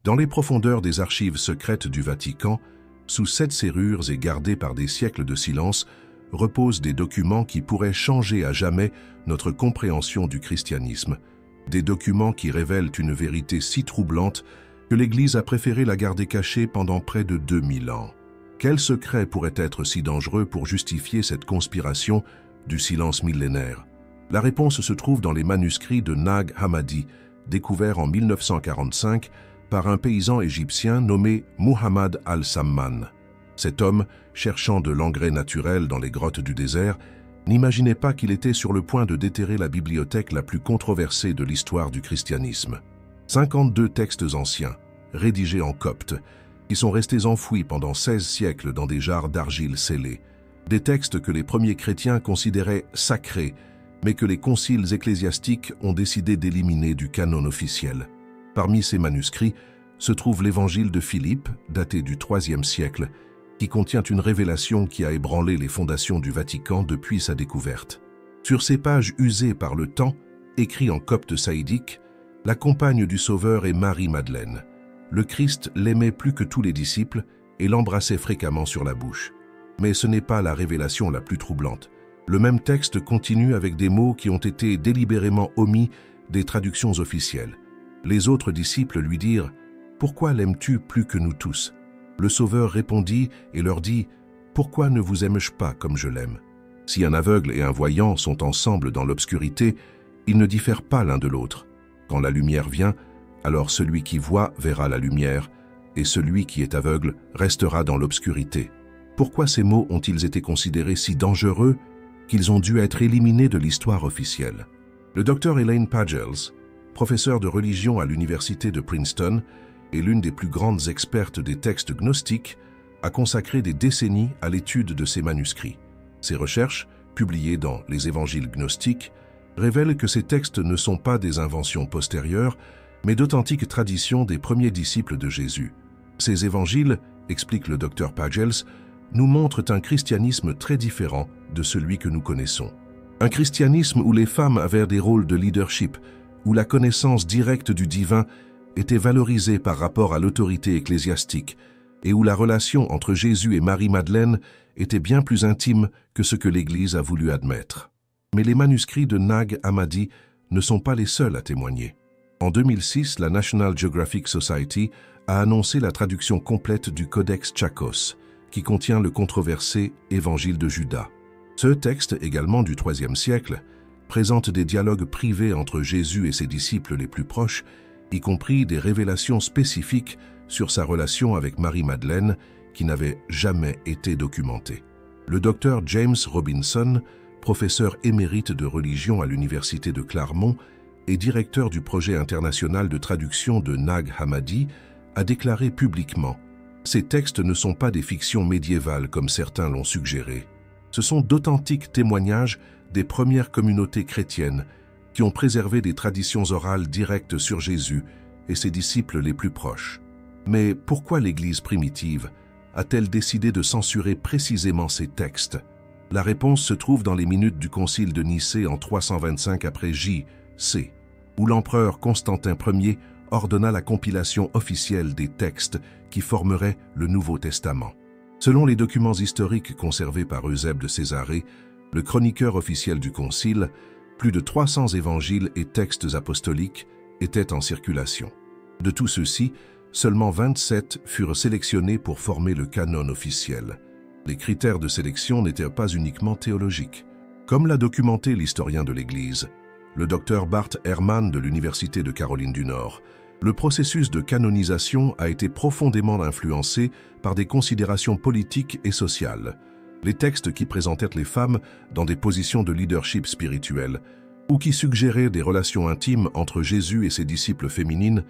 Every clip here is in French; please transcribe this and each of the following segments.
Dans les profondeurs des archives secrètes du Vatican, sous 7 serrures et gardés par des siècles de silence, reposent des documents qui pourraient changer à jamais notre compréhension du christianisme. Des documents qui révèlent une vérité si troublante que l'Église a préféré la garder cachée pendant près de 2000 ans. Quel secret pourrait être si dangereux pour justifier cette conspiration du silence millénaire? La réponse se trouve dans les manuscrits de Nag Hammadi, découverts en 1945 par un paysan égyptien nommé Muhammad al-Samman. Cet homme, cherchant de l'engrais naturel dans les grottes du désert, n'imaginait pas qu'il était sur le point de déterrer la bibliothèque la plus controversée de l'histoire du christianisme. 52 textes anciens, rédigés en copte, qui sont restés enfouis pendant 16 siècles dans des jarres d'argile scellées. Des textes que les premiers chrétiens considéraient sacrés, mais que les conciles ecclésiastiques ont décidé d'éliminer du canon officiel. Parmi ces manuscrits se trouve l'évangile de Philippe, daté du IIIe siècle, qui contient une révélation qui a ébranlé les fondations du Vatican depuis sa découverte. Sur ces pages usées par le temps, écrits en copte saïdique, la compagne du Sauveur est Marie-Madeleine. Le Christ l'aimait plus que tous les disciples et l'embrassait fréquemment sur la bouche. Mais ce n'est pas la révélation la plus troublante. Le même texte continue avec des mots qui ont été délibérément omis des traductions officielles. Les autres disciples lui dirent « Pourquoi l'aimes-tu plus que nous tous ?» Le Sauveur répondit et leur dit « Pourquoi ne vous aime-je pas comme je l'aime ?» Si un aveugle et un voyant sont ensemble dans l'obscurité, ils ne diffèrent pas l'un de l'autre. Quand la lumière vient, alors celui qui voit verra la lumière, et celui qui est aveugle restera dans l'obscurité. Pourquoi ces mots ont-ils été considérés si dangereux qu'ils ont dû être éliminés de l'histoire officielle? Le docteur Elaine Pagels, professeur de religion à l'université de Princeton et l'une des plus grandes expertes des textes gnostiques, a consacré des décennies à l'étude de ces manuscrits. Ses recherches, publiées dans les évangiles gnostiques, révèlent que ces textes ne sont pas des inventions postérieures, mais d'authentiques traditions des premiers disciples de Jésus. Ces évangiles, explique le docteur Pagels, nous montrent un christianisme très différent de celui que nous connaissons. Un christianisme où les femmes avaient des rôles de leadership, où la connaissance directe du divin était valorisée par rapport à l'autorité ecclésiastique et où la relation entre Jésus et Marie-Madeleine était bien plus intime que ce que l'Église a voulu admettre. Mais les manuscrits de Nag Hammadi ne sont pas les seuls à témoigner. En 2006, la National Geographic Society a annoncé la traduction complète du Codex Chakos, qui contient le controversé Évangile de Judas. Ce texte, également du IIIe siècle, présente des dialogues privés entre Jésus et ses disciples les plus proches, y compris des révélations spécifiques sur sa relation avec Marie-Madeleine qui n'avaient jamais été documentées. Le docteur James Robinson, professeur émérite de religion à l'université de Claremont et directeur du projet international de traduction de Nag Hammadi, a déclaré publiquement « Ces textes ne sont pas des fictions médiévales comme certains l'ont suggéré. Ce sont d'authentiques témoignages des premières communautés chrétiennes qui ont préservé des traditions orales directes sur Jésus et ses disciples les plus proches. Mais pourquoi l'Église primitive a-t-elle décidé de censurer précisément ces textes? La réponse se trouve dans les minutes du concile de Nicée en 325 après J.C., où l'empereur Constantin Ier ordonna la compilation officielle des textes qui formeraient le Nouveau Testament. Selon les documents historiques conservés par Eusèbe de Césarée, le chroniqueur officiel du concile, plus de 300 évangiles et textes apostoliques étaient en circulation. De tout ceci, seulement 27 furent sélectionnés pour former le canon officiel. Les critères de sélection n'étaient pas uniquement théologiques. Comme l'a documenté l'historien de l'Église, le docteur Bart Ehrman de l'Université de Caroline du Nord, le processus de canonisation a été profondément influencé par des considérations politiques et sociales. Les textes qui présentaient les femmes dans des positions de leadership spirituel ou qui suggéraient des relations intimes entre Jésus et ses disciples féminines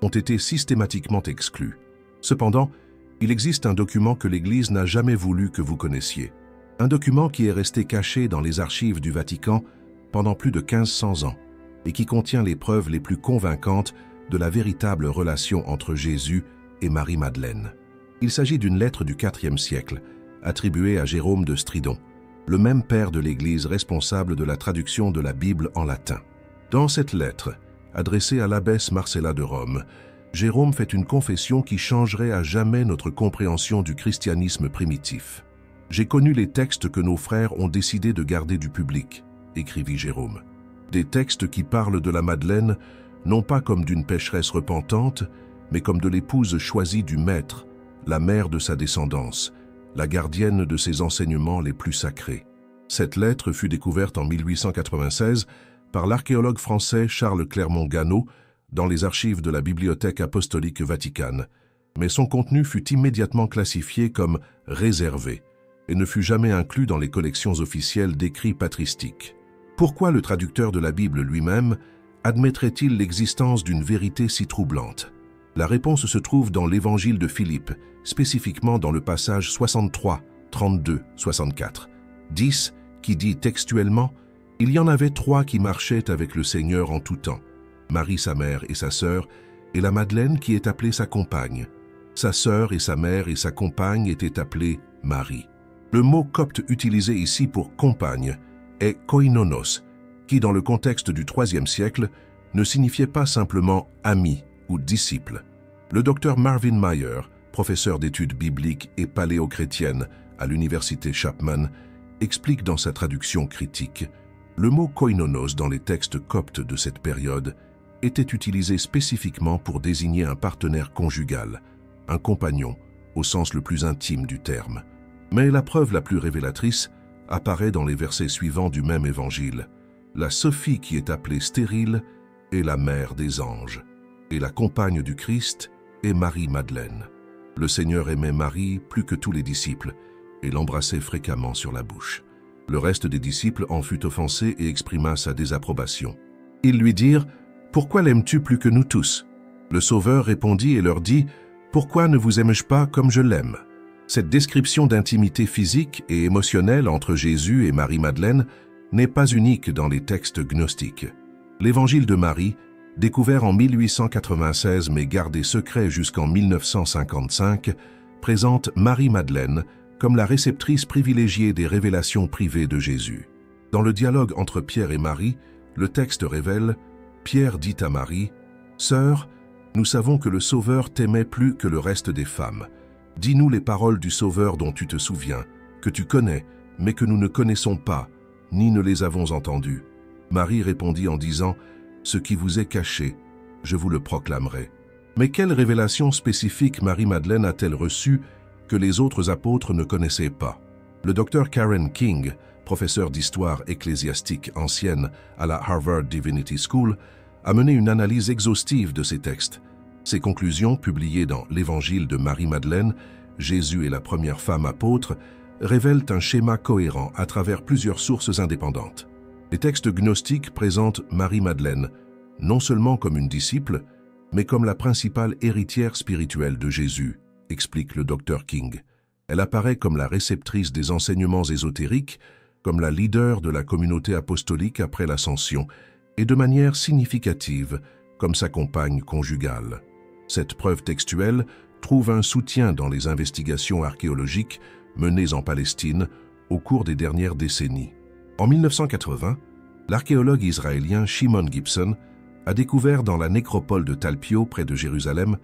ont été systématiquement exclus. Cependant, il existe un document que l'Église n'a jamais voulu que vous connaissiez. Un document qui est resté caché dans les archives du Vatican pendant plus de 1500 ans et qui contient les preuves les plus convaincantes de la véritable relation entre Jésus et Marie-Madeleine. Il s'agit d'une lettre du IVe siècle, attribuée à Jérôme de Stridon, le même père de l'Église responsable de la traduction de la Bible en latin. Dans cette lettre, adressée à l'abbesse Marcella de Rome, Jérôme fait une confession qui changerait à jamais notre compréhension du christianisme primitif. « J'ai connu les textes que nos frères ont décidé de garder du public », écrivit Jérôme. Des textes qui parlent de la Madeleine, non pas comme d'une pécheresse repentante, mais comme de l'épouse choisie du Maître, la mère de sa descendance, la gardienne de ses enseignements les plus sacrés. Cette lettre fut découverte en 1896 par l'archéologue français Charles Clermont-Ganneau dans les archives de la Bibliothèque apostolique Vaticane, mais son contenu fut immédiatement classifié comme « réservé » et ne fut jamais inclus dans les collections officielles d'écrits patristiques. Pourquoi le traducteur de la Bible lui-même admettrait-il l'existence d'une vérité si troublante? La réponse se trouve dans l'Évangile de Philippe, spécifiquement dans le passage 63, 32, 64. 10, qui dit textuellement « Il y en avait 3 qui marchaient avec le Seigneur en tout temps, Marie sa mère et sa sœur, et la Madeleine qui est appelée sa compagne. Sa sœur et sa mère et sa compagne étaient appelées Marie. » Le mot copte utilisé ici pour « compagne » est « koinonos », qui dans le contexte du IIIe siècle ne signifiait pas simplement « ami » ou « disciple ». Le docteur Marvin Meyer, professeur d'études bibliques et paléochrétiennes à l'université Chapman, explique dans sa traduction critique « Le mot « koinonos » dans les textes coptes de cette période était utilisé spécifiquement pour désigner un partenaire conjugal, un compagnon, au sens le plus intime du terme. Mais la preuve la plus révélatrice apparaît dans les versets suivants du même évangile. La Sophie qui est appelée stérile est la mère des anges, et la compagne du Christ est Marie-Madeleine. Le Seigneur aimait Marie plus que tous les disciples et l'embrassait fréquemment sur la bouche. Le reste des disciples en fut offensé et exprima sa désapprobation. Ils lui dirent « Pourquoi l'aimes-tu plus que nous tous ?» Le Sauveur répondit et leur dit « Pourquoi ne vous aime-je pas comme je l'aime ?» Cette description d'intimité physique et émotionnelle entre Jésus et Marie-Madeleine n'est pas unique dans les textes gnostiques. L'Évangile de Marie, découvert en 1896 mais gardé secret jusqu'en 1955, présente Marie-Madeleine comme la réceptrice privilégiée des révélations privées de Jésus. Dans le dialogue entre Pierre et Marie, le texte révèle « Pierre dit à Marie, « Sœur, nous savons que le Sauveur t'aimait plus que le reste des femmes. Dis-nous les paroles du Sauveur dont tu te souviens, que tu connais, mais que nous ne connaissons pas, ni ne les avons entendues. » Marie répondit en disant « Ce qui vous est caché, je vous le proclamerai. » Mais quelle révélation spécifique Marie-Madeleine a-t-elle reçue que les autres apôtres ne connaissaient pas? Le docteur Karen King, professeur d'histoire ecclésiastique ancienne à la Harvard Divinity School, a mené une analyse exhaustive de ces textes. Ses conclusions, publiées dans l'Évangile de Marie-Madeleine, Jésus est la première femme apôtre, révèlent un schéma cohérent à travers plusieurs sources indépendantes. Les textes gnostiques présentent Marie-Madeleine non seulement comme une disciple, mais comme la principale héritière spirituelle de Jésus, explique le docteur King. Elle apparaît comme la réceptrice des enseignements ésotériques, comme la leader de la communauté apostolique après l'Ascension, et de manière significative, comme sa compagne conjugale. Cette preuve textuelle trouve un soutien dans les investigations archéologiques menées en Palestine au cours des dernières décennies. En 1980, l'archéologue israélien Shimon Gibson a découvert dans la nécropole de Talpio, près de Jérusalem,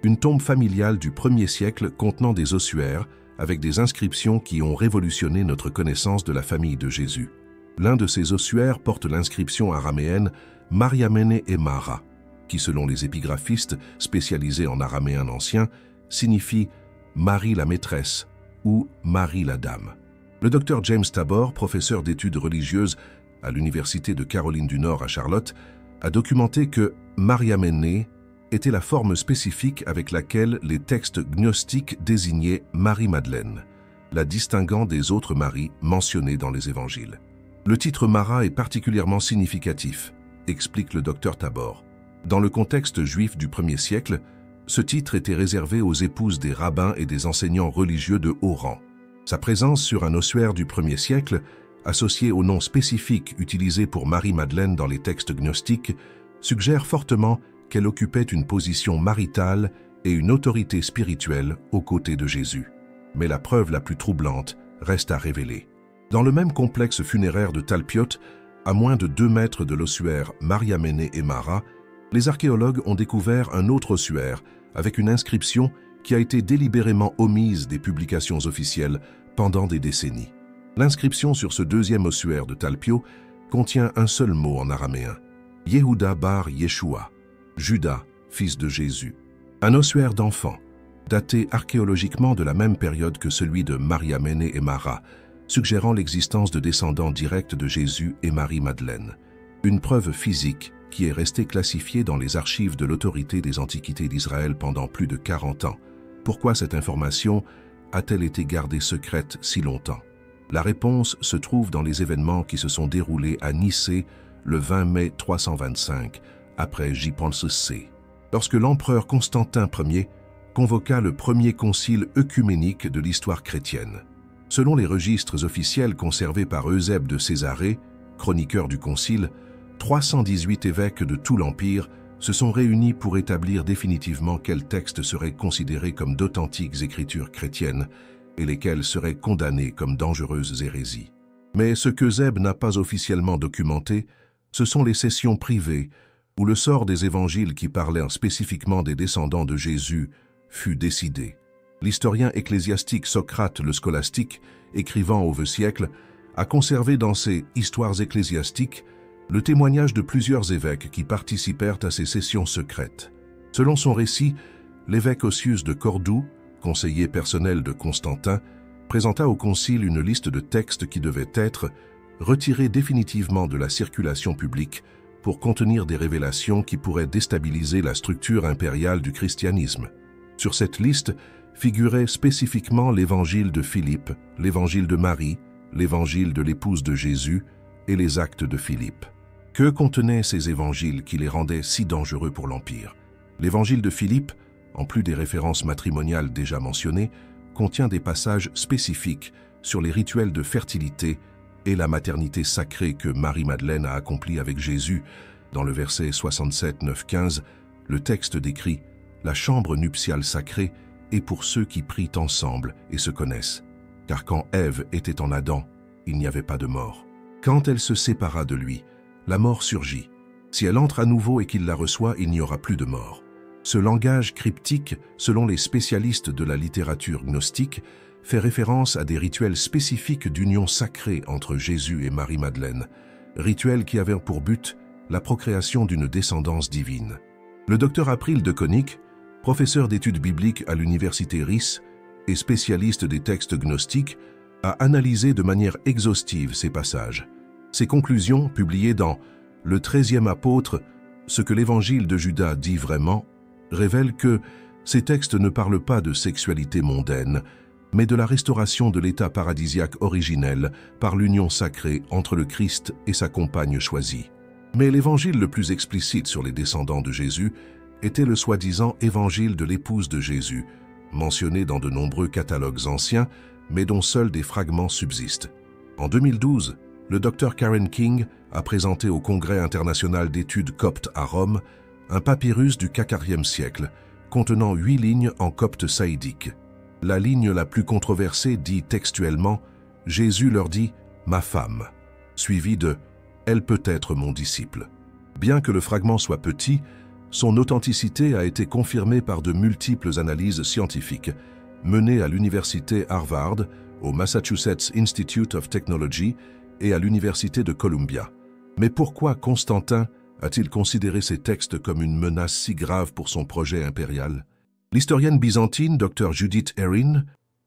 une tombe familiale du 1er siècle contenant des ossuaires avec des inscriptions qui ont révolutionné notre connaissance de la famille de Jésus. L'un de ces ossuaires porte l'inscription araméenne « Mariamene et Mara », qui, selon les épigraphistes spécialisés en araméen ancien, signifie « Marie la maîtresse » ou « Marie la dame ». Le docteur James Tabor, professeur d'études religieuses à l'Université de Caroline du Nord à Charlotte, a documenté que « Mariamene » était la forme spécifique avec laquelle les textes gnostiques désignaient Marie-Madeleine, la distinguant des autres Maries mentionnées dans les évangiles. Le titre Mara est particulièrement significatif, explique le docteur Tabor. Dans le contexte juif du 1er siècle, ce titre était réservé aux épouses des rabbins et des enseignants religieux de haut rang. Sa présence sur un ossuaire du 1er siècle, associé au nom spécifique utilisé pour Marie-Madeleine dans les textes gnostiques, suggère fortement qu'elle occupait une position maritale et une autorité spirituelle aux côtés de Jésus. Mais la preuve la plus troublante reste à révéler. Dans le même complexe funéraire de Talpiot, à moins de 2 mètres de l'ossuaire Mariamene et Mara, Les archéologues ont découvert un autre ossuaire avec une inscription qui a été délibérément omise des publications officielles pendant des décennies. L'inscription sur ce deuxième ossuaire de Talpio contient un seul mot en araméen, Yehuda bar Yeshua, Judas, fils de Jésus. Un ossuaire d'enfant, daté archéologiquement de la même période que celui de Mariamene et Mara, suggérant l'existence de descendants directs de Jésus et Marie-Madeleine. Une preuve physique qui est restée classifiée dans les archives de l'autorité des Antiquités d'Israël pendant plus de 40 ans. Pourquoi cette information a-t-elle été gardée secrète si longtemps? La réponse se trouve dans les événements qui se sont déroulés à Nicée le 20 mai 325, après J.C., lorsque l'empereur Constantin Ier convoqua le premier concile œcuménique de l'histoire chrétienne. Selon les registres officiels conservés par Eusèbe de Césarée, chroniqueur du concile, 318 évêques de tout l'Empire se sont réunis pour établir définitivement quels textes seraient considérés comme d'authentiques écritures chrétiennes et lesquels seraient condamnés comme dangereuses hérésies. Mais ce qu'Eusèbe n'a pas officiellement documenté, ce sont les sessions privées où le sort des évangiles qui parlaient spécifiquement des descendants de Jésus fut décidé. L'historien ecclésiastique Socrate le Scolastique, écrivant au vieux siècle, a conservé dans ses « Histoires ecclésiastiques » le témoignage de plusieurs évêques qui participèrent à ces sessions secrètes. Selon son récit, l'évêque Ossius de Cordoue, conseiller personnel de Constantin, présenta au concile une liste de textes qui devaient être retirés définitivement de la circulation publique pour contenir des révélations qui pourraient déstabiliser la structure impériale du christianisme. Sur cette liste figuraient spécifiquement l'évangile de Philippe, l'évangile de Marie, l'évangile de l'épouse de Jésus et les actes de Philippe. Que contenaient ces évangiles qui les rendaient si dangereux pour l'Empire? L'évangile de Philippe, en plus des références matrimoniales déjà mentionnées, contient des passages spécifiques sur les rituels de fertilité et la maternité sacrée que Marie-Madeleine a accomplie avec Jésus. Dans le verset 67, 9, 15, le texte décrit « La chambre nuptiale sacrée est pour ceux qui prient ensemble et se connaissent. Car quand Ève était en Adam, il n'y avait pas de mort. Quand elle se sépara de lui, la mort surgit. Si elle entre à nouveau et qu'il la reçoit, il n'y aura plus de mort. » Ce langage cryptique, selon les spécialistes de la littérature gnostique, fait référence à des rituels spécifiques d'union sacrée entre Jésus et Marie-Madeleine, rituels qui avaient pour but la procréation d'une descendance divine. Le docteur April de Konig, professeur d'études bibliques à l'université Ries et spécialiste des textes gnostiques, a analysé de manière exhaustive ces passages. Ses conclusions, publiées dans « Le 13e apôtre, ce que l'évangile de Judas dit vraiment », révèlent que ces textes ne parlent pas de sexualité mondaine, mais de la restauration de l'état paradisiaque originel par l'union sacrée entre le Christ et sa compagne choisie. Mais l'évangile le plus explicite sur les descendants de Jésus était le soi-disant évangile de l'épouse de Jésus, mentionné dans de nombreux catalogues anciens, mais dont seuls des fragments subsistent. En 2012, le Dr Karen King a présenté au Congrès international d'études coptes à Rome un papyrus du IVe siècle, contenant 8 lignes en copte saïdique. La ligne la plus controversée dit textuellement « Jésus leur dit « ma femme », suivi de « elle peut être mon disciple ». Bien que le fragment soit petit, son authenticité a été confirmée par de multiples analyses scientifiques, menées à l'université Harvard, au Massachusetts Institute of Technology et à l'université de Columbia. Mais pourquoi Constantin a-t-il considéré ces textes comme une menace si grave pour son projet impérial? L'historienne byzantine Dr Judith Erin,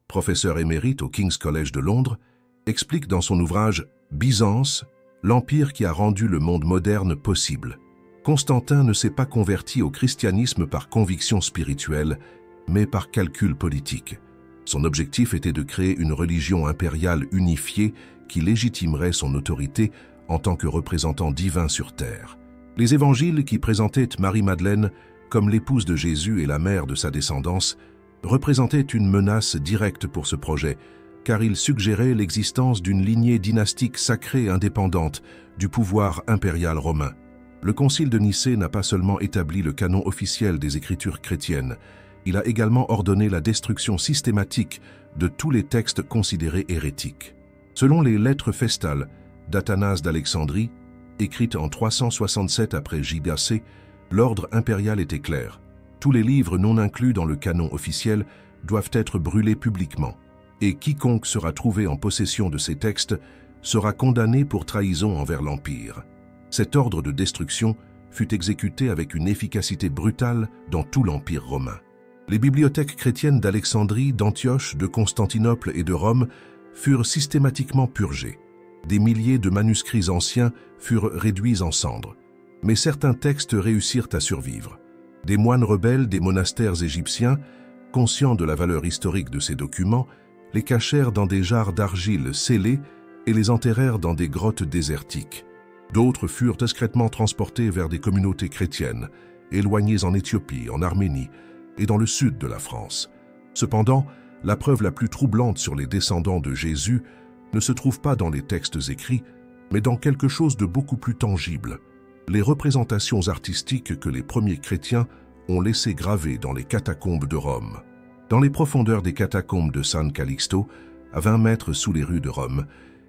professeure émérite au King's College de Londres, explique dans son ouvrage « Byzance, l'empire qui a rendu le monde moderne possible ». Constantin ne s'est pas converti au christianisme par conviction spirituelle, mais par calcul politique. Son objectif était de créer une religion impériale unifiée qui légitimerait son autorité en tant que représentant divin sur terre. Les évangiles qui présentaient Marie-Madeleine comme l'épouse de Jésus et la mère de sa descendance représentaient une menace directe pour ce projet, car ils suggéraient l'existence d'une lignée dynastique sacrée indépendante du pouvoir impérial romain. Le Concile de Nicée n'a pas seulement établi le canon officiel des Écritures chrétiennes, il a également ordonné la destruction systématique de tous les textes considérés hérétiques. Selon les lettres festales d'Athanase d'Alexandrie, écrites en 367 après J.C., L'ordre impérial était clair. Tous les livres non inclus dans le canon officiel doivent être brûlés publiquement, et quiconque sera trouvé en possession de ces textes sera condamné pour trahison envers l'Empire. Cet ordre de destruction fut exécuté avec une efficacité brutale dans tout l'Empire romain. Les bibliothèques chrétiennes d'Alexandrie, d'Antioche, de Constantinople et de Rome furent systématiquement purgées. Des milliers de manuscrits anciens furent réduits en cendres. Mais certains textes réussirent à survivre. Des moines rebelles des monastères égyptiens, conscients de la valeur historique de ces documents, les cachèrent dans des jarres d'argile scellées et les enterrèrent dans des grottes désertiques. D'autres furent discrètement transportés vers des communautés chrétiennes, éloignées en Éthiopie, en Arménie et dans le sud de la France. Cependant, la preuve la plus troublante sur les descendants de Jésus ne se trouve pas dans les textes écrits, mais dans quelque chose de beaucoup plus tangible, les représentations artistiques que les premiers chrétiens ont laissées gravées dans les catacombes de Rome. Dans les profondeurs des catacombes de San Calixto, à 20 mètres sous les rues de Rome,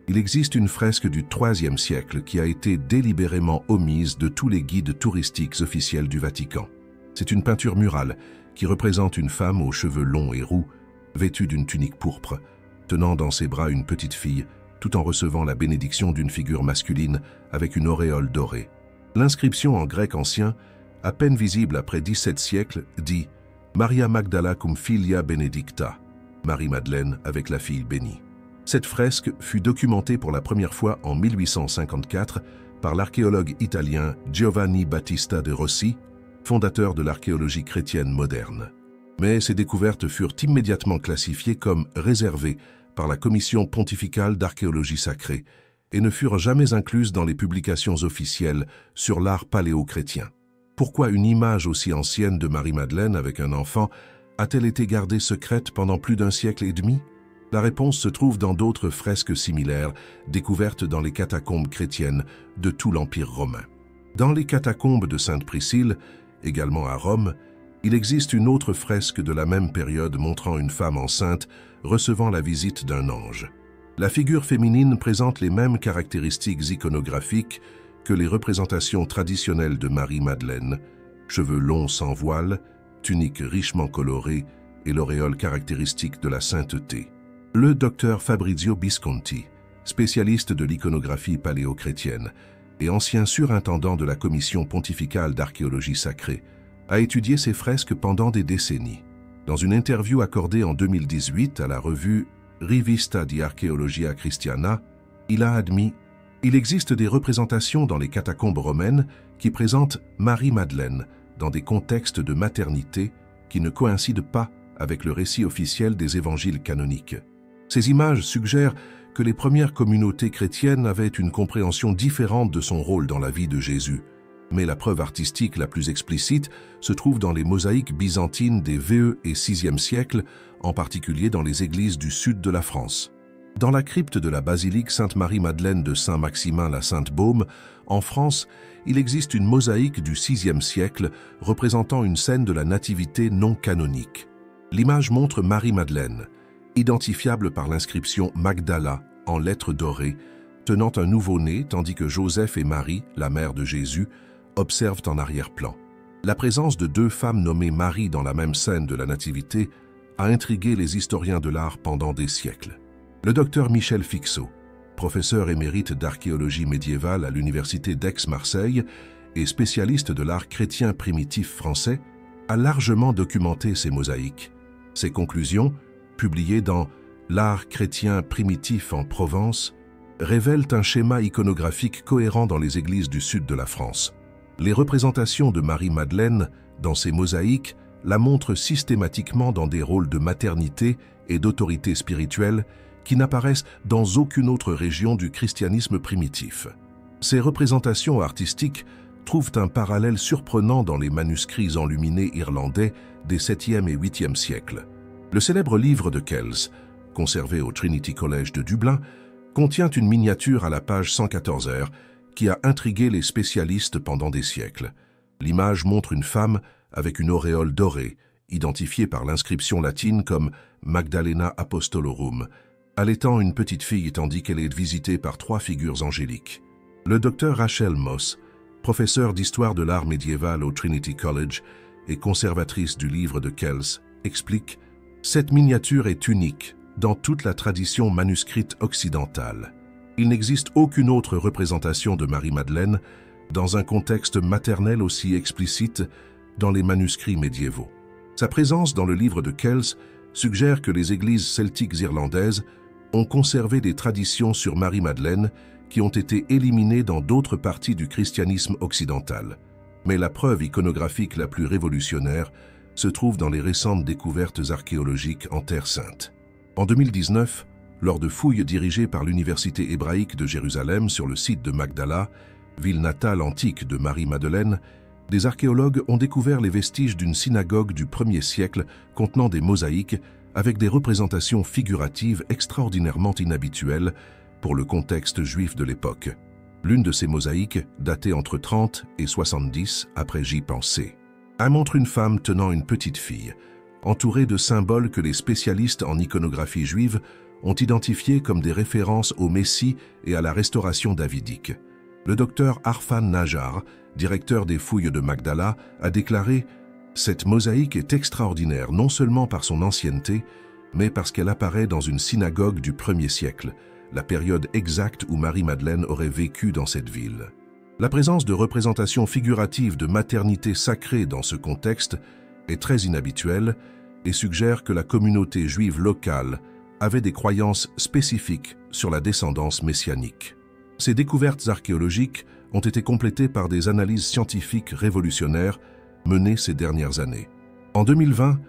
il existe une fresque du IIIe siècle qui a été délibérément omise de tous les guides touristiques officiels du Vatican. C'est une peinture murale qui représente une femme aux cheveux longs et roux, vêtue d'une tunique pourpre, tenant dans ses bras une petite fille, tout en recevant la bénédiction d'une figure masculine avec une auréole dorée. L'inscription en grec ancien, à peine visible après 17 siècles, dit « Maria Magdala cum filia benedicta », Marie-Madeleine avec la fille bénie. Cette fresque fut documentée pour la première fois en 1854 par l'archéologue italien Giovanni Battista de Rossi, fondateur de l'archéologie chrétienne moderne. Mais ces découvertes furent immédiatement classifiées comme réservées par la Commission pontificale d'archéologie sacrée et ne furent jamais incluses dans les publications officielles sur l'art paléo-chrétien. Pourquoi une image aussi ancienne de Marie-Madeleine avec un enfant a-t-elle été gardée secrète pendant plus d'un siècle et demi? La réponse se trouve dans d'autres fresques similaires découvertes dans les catacombes chrétiennes de tout l'Empire romain. Dans les catacombes de Sainte-Priscille, également à Rome, il existe une autre fresque de la même période montrant une femme enceinte recevant la visite d'un ange. La figure féminine présente les mêmes caractéristiques iconographiques que les représentations traditionnelles de Marie-Madeleine, cheveux longs sans voile, tunique richement colorée et l'auréole caractéristique de la sainteté. Le docteur Fabrizio Bisconti, spécialiste de l'iconographie paléo-chrétienne et ancien surintendant de la Commission pontificale d'archéologie sacrée, a étudié ces fresques pendant des décennies. Dans une interview accordée en 2018 à la revue Rivista di Archeologia Cristiana, il a admis « Il existe des représentations dans les catacombes romaines qui présentent Marie-Madeleine dans des contextes de maternité qui ne coïncident pas avec le récit officiel des évangiles canoniques. Ces images suggèrent que les premières communautés chrétiennes avaient une compréhension différente de son rôle dans la vie de Jésus. Mais la preuve artistique la plus explicite se trouve dans les mosaïques byzantines des VE et VIe siècles, en particulier dans les églises du sud de la France. Dans la crypte de la basilique Sainte-Marie-Madeleine de Saint-Maximin-la-Sainte-Baume, en France, il existe une mosaïque du VIe siècle représentant une scène de la nativité non canonique. L'image montre Marie-Madeleine, identifiable par l'inscription Magdala en lettres dorées, tenant un nouveau-né tandis que Joseph et Marie, la mère de Jésus, observent en arrière-plan. La présence de deux femmes nommées Marie dans la même scène de la Nativité a intrigué les historiens de l'art pendant des siècles. Le docteur Michel Fixot, professeur émérite d'archéologie médiévale à l'université d'Aix-Marseille et spécialiste de l'art chrétien primitif français, a largement documenté ces mosaïques. Ses conclusions, publiées dans L'art chrétien primitif en Provence, révèlent un schéma iconographique cohérent dans les églises du sud de la France. Les représentations de Marie-Madeleine dans ces mosaïques la montrent systématiquement dans des rôles de maternité et d'autorité spirituelle qui n'apparaissent dans aucune autre région du christianisme primitif. Ces représentations artistiques trouvent un parallèle surprenant dans les manuscrits enluminés irlandais des 7e et 8e siècles. Le célèbre livre de Kells, conservé au Trinity College de Dublin, contient une miniature à la page 114R qui a intrigué les spécialistes pendant des siècles. L'image montre une femme avec une auréole dorée, identifiée par l'inscription latine comme Magdalena Apostolorum, allaitant une petite fille tandis qu'elle est visitée par trois figures angéliques. Le docteur Rachel Moss, professeure d'histoire de l'art médiéval au Trinity College et conservatrice du livre de Kells, explique « Cette miniature est unique dans toute la tradition manuscrite occidentale. Il n'existe aucune autre représentation de Marie-Madeleine dans un contexte maternel aussi explicite dans les manuscrits médiévaux. Sa présence dans le livre de Kells suggère que les églises celtiques irlandaises ont conservé des traditions sur Marie-Madeleine qui ont été éliminées dans d'autres parties du christianisme occidental. Mais la preuve iconographique la plus révolutionnaire se trouve dans les récentes découvertes archéologiques en Terre Sainte. En 2019, lors de fouilles dirigées par l'Université hébraïque de Jérusalem sur le site de Magdala, ville natale antique de Marie-Madeleine, des archéologues ont découvert les vestiges d'une synagogue du 1er siècle contenant des mosaïques avec des représentations figuratives extraordinairement inhabituelles pour le contexte juif de l'époque. L'une de ces mosaïques, datée entre 30 et 70 après J.C., montre une femme tenant une petite fille, entourée de symboles que les spécialistes en iconographie juive ont identifiés comme des références au Messie et à la restauration davidique. Le docteur Arfan Najjar, directeur des fouilles de Magdala, a déclaré « Cette mosaïque est extraordinaire non seulement par son ancienneté, mais parce qu'elle apparaît dans une synagogue du 1er siècle, la période exacte où Marie-Madeleine aurait vécu dans cette ville. » La présence de représentations figuratives de maternité sacrée dans ce contexte est très inhabituelle et suggère que la communauté juive locale avait des croyances spécifiques sur la descendance messianique. Ces découvertes archéologiques ont été complétées par des analyses scientifiques révolutionnaires menées ces dernières années. En 2020,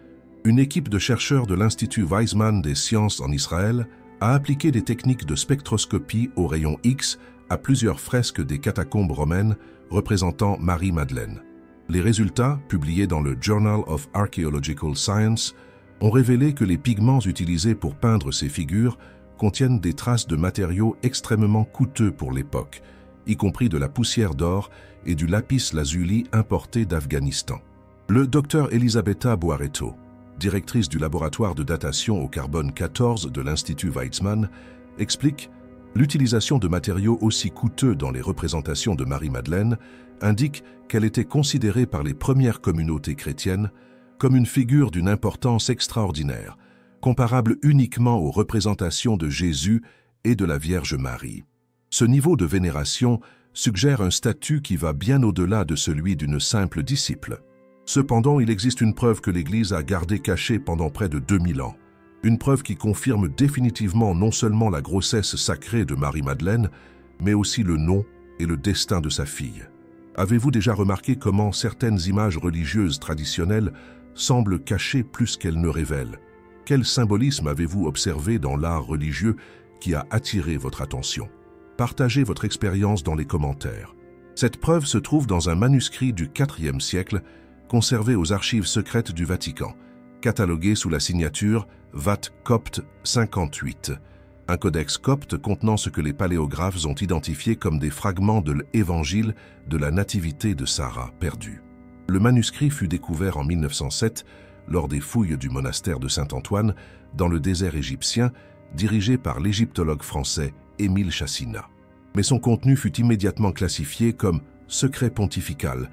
une équipe de chercheurs de l'Institut Weizmann des sciences en Israël a appliqué des techniques de spectroscopie au rayon X à plusieurs fresques des catacombes romaines représentant Marie-Madeleine. Les résultats, publiés dans le Journal of Archaeological Science, ont révélé que les pigments utilisés pour peindre ces figures contiennent des traces de matériaux extrêmement coûteux pour l'époque, y compris de la poussière d'or et du lapis lazuli importé d'Afghanistan. Le Dr Elisabetta Boaretto, directrice du laboratoire de datation au carbone 14 de l'Institut Weizmann, explique « L'utilisation de matériaux aussi coûteux dans les représentations de Marie-Madeleine indique qu'elle était considérée par les premières communautés chrétiennes comme une figure d'une importance extraordinaire, comparable uniquement aux représentations de Jésus et de la Vierge Marie. Ce niveau de vénération suggère un statut qui va bien au-delà de celui d'une simple disciple. Cependant, il existe une preuve que l'Église a gardée cachée pendant près de 2000 ans. Une preuve qui confirme définitivement non seulement la grossesse sacrée de Marie-Madeleine, mais aussi le nom et le destin de sa fille. Avez-vous déjà remarqué comment certaines images religieuses traditionnelles semblent cachées plus qu'elles ne révèlent? Quel symbolisme avez-vous observé dans l'art religieux qui a attiré votre attention? Partagez votre expérience dans les commentaires. Cette preuve se trouve dans un manuscrit du IVe siècle conservé aux archives secrètes du Vatican, catalogué sous la signature Vat Copte 58, un codex copte contenant ce que les paléographes ont identifié comme des fragments de l'Évangile de la Nativité de Sarah perdue. Le manuscrit fut découvert en 1907 lors des fouilles du monastère de Saint-Antoine dans le désert égyptien, dirigé par l'égyptologue français Émile Chassinat. Mais son contenu fut immédiatement classifié comme « secret pontifical »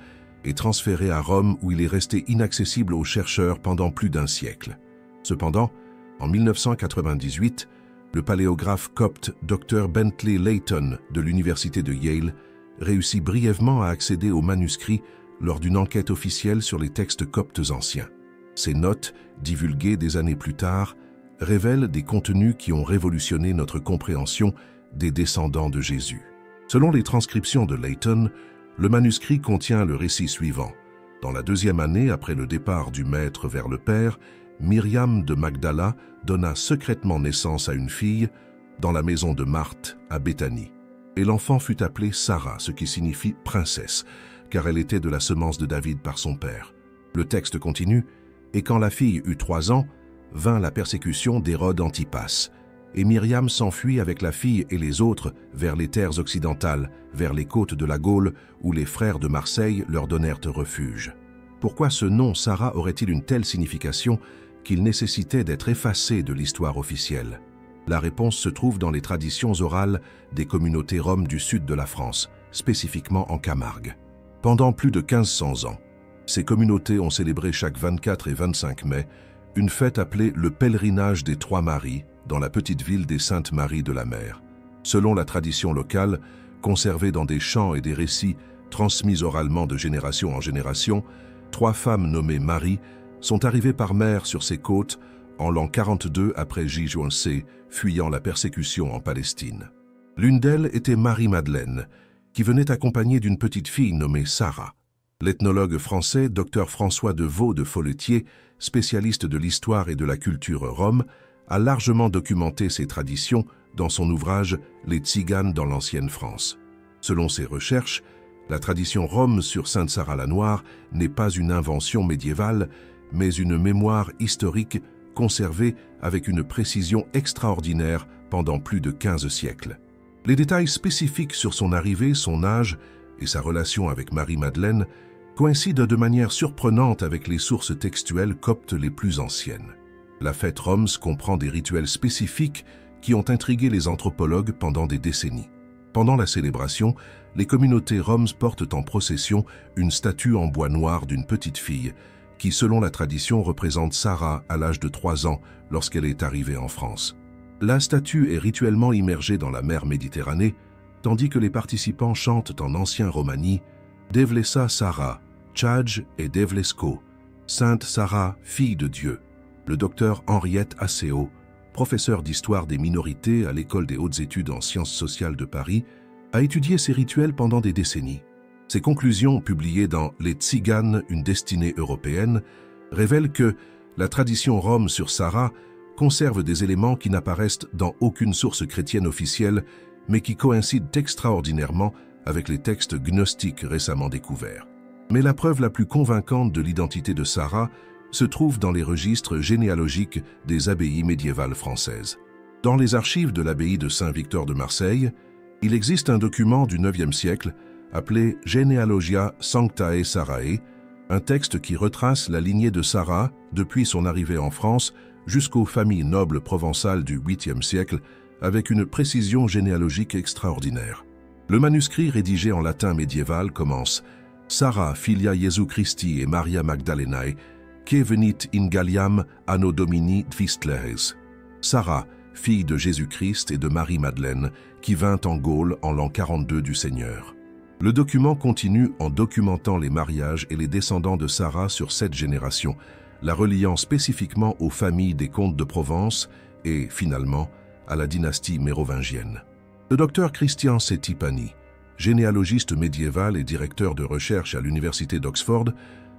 et transféré à Rome où il est resté inaccessible aux chercheurs pendant plus d'un siècle. Cependant, en 1998, le paléographe copte Dr Bentley Layton de l'université de Yale réussit brièvement à accéder au manuscrit lors d'une enquête officielle sur les textes coptes anciens. Ces notes, divulguées des années plus tard, révèlent des contenus qui ont révolutionné notre compréhension des descendants de Jésus. Selon les transcriptions de Layton, le manuscrit contient le récit suivant. Dans la 2e année après le départ du Maître vers le Père, Myriam de Magdala donna secrètement naissance à une fille dans la maison de Marthe à Béthanie. Et l'enfant fut appelé Sarah, ce qui signifie « princesse », car elle était de la semence de David par son père. Le texte continue « Et quand la fille eut 3 ans, vint la persécution d'Hérode Antipas. Et Myriam s'enfuit avec la fille et les autres vers les terres occidentales, vers les côtes de la Gaule, où les frères de Marseille leur donnèrent refuge. » Pourquoi ce nom Sarah aurait-il une telle signification qu'il nécessitait d'être effacé de l'histoire officielle? La réponse se trouve dans les traditions orales des communautés roms du sud de la France, spécifiquement en Camargue. Pendant plus de 1500 ans, ces communautés ont célébré chaque 24 et 25 mai une fête appelée le pèlerinage des Trois Maries dans la petite ville des Saintes Maries de la Mer. Selon la tradition locale, conservée dans des chants et des récits transmis oralement de génération en génération, 3 femmes nommées Marie sont arrivées par mer sur ces côtes en l'an 42 après J.C., fuyant la persécution en Palestine. L'une d'elles était Marie-Madeleine, qui venait accompagnée d'une petite fille nommée Sarah. L'ethnologue français Dr François de Vaux de Folletier, spécialiste de l'histoire et de la culture rome, a largement documenté ces traditions dans son ouvrage « Les Tziganes dans l'ancienne France ». Selon ses recherches, la tradition rome sur Sainte Sarah la Noire n'est pas une invention médiévale, mais une mémoire historique conservée avec une précision extraordinaire pendant plus de 15 siècles. Les détails spécifiques sur son arrivée, son âge et sa relation avec Marie-Madeleine coïncident de manière surprenante avec les sources textuelles coptes les plus anciennes. La fête roms comprend des rituels spécifiques qui ont intrigué les anthropologues pendant des décennies. Pendant la célébration, les communautés roms portent en procession une statue en bois noir d'une petite fille qui, selon la tradition, représente Sarah à l'âge de 3 ans lorsqu'elle est arrivée en France. La statue est rituellement immergée dans la mer Méditerranée, tandis que les participants chantent en ancien romani « Devlesa Sarah, Tchadj et Devlesko, Sainte Sarah, fille de Dieu ». Le docteur Henriette Asseo, professeur d'histoire des minorités à l'École des hautes études en sciences sociales de Paris, a étudié ces rituels pendant des décennies. Ses conclusions, publiées dans « Les Tziganes, une destinée européenne », révèlent que la tradition rome sur Sarah conserve des éléments qui n'apparaissent dans aucune source chrétienne officielle, mais qui coïncident extraordinairement avec les textes gnostiques récemment découverts. Mais la preuve la plus convaincante de l'identité de Sarah se trouve dans les registres généalogiques des abbayes médiévales françaises. Dans les archives de l'abbaye de Saint-Victor de Marseille, il existe un document du IXe siècle appelé Genealogia Sanctae Sarae, un texte qui retrace la lignée de Sarah depuis son arrivée en France jusqu'aux familles nobles provençales du 8e siècle avec une précision généalogique extraordinaire. Le manuscrit rédigé en latin médiéval commence « Sarah, filia Jesu Christi et Maria Magdalenae, que venit in Galliam anno Domini Dvistleres » Sarah, fille de Jésus-Christ et de Marie-Madeleine, qui vint en Gaule en l'an 42 du Seigneur. Le document continue en documentant les mariages et les descendants de Sarah sur 7 générations, la reliant spécifiquement aux familles des comtes de Provence et, finalement, à la dynastie mérovingienne. Le docteur Christian Settipani, généalogiste médiéval et directeur de recherche à l'université d'Oxford,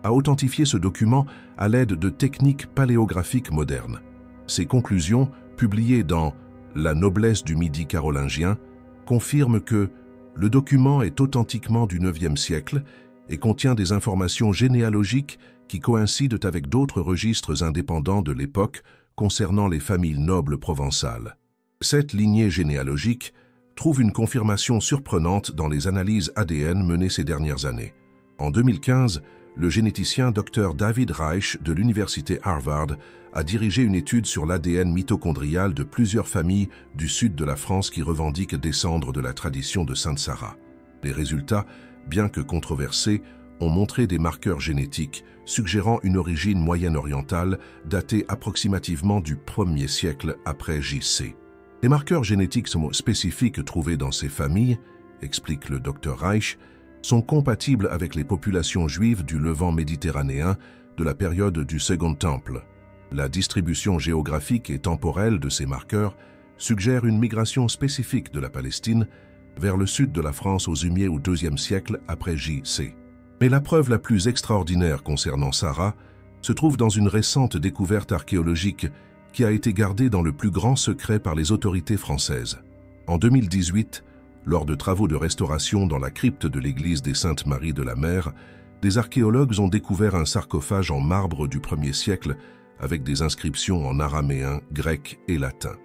a authentifié ce document à l'aide de techniques paléographiques modernes. Ses conclusions, publiées dans « La noblesse du Midi carolingien », confirment que le document est authentiquement du IXe siècle et contient des informations généalogiques qui coïncident avec d'autres registres indépendants de l'époque concernant les familles nobles provençales. Cette lignée généalogique trouve une confirmation surprenante dans les analyses ADN menées ces dernières années. En 2015, le généticien Dr David Reich de l'université Harvard a dirigé une étude sur l'ADN mitochondrial de plusieurs familles du sud de la France qui revendiquent descendre de la tradition de Sainte Sarah. Les résultats, bien que controversés, ont montré des marqueurs génétiques suggérant une origine moyenne-orientale datée approximativement du 1er siècle après J.C. Les marqueurs génétiques spécifiques trouvés dans ces familles, explique le Dr Reich, sont compatibles avec les populations juives du Levant méditerranéen de la période du Second Temple. La distribution géographique et temporelle de ces marqueurs suggère une migration spécifique de la Palestine vers le sud de la France aux Humiers au IIe siècle après J.C. Mais la preuve la plus extraordinaire concernant Sarah se trouve dans une récente découverte archéologique qui a été gardée dans le plus grand secret par les autorités françaises. En 2018, lors de travaux de restauration dans la crypte de l'église des Saintes Maries de la Mer, des archéologues ont découvert un sarcophage en marbre du 1er siècle avec des inscriptions en araméen, grec et latin.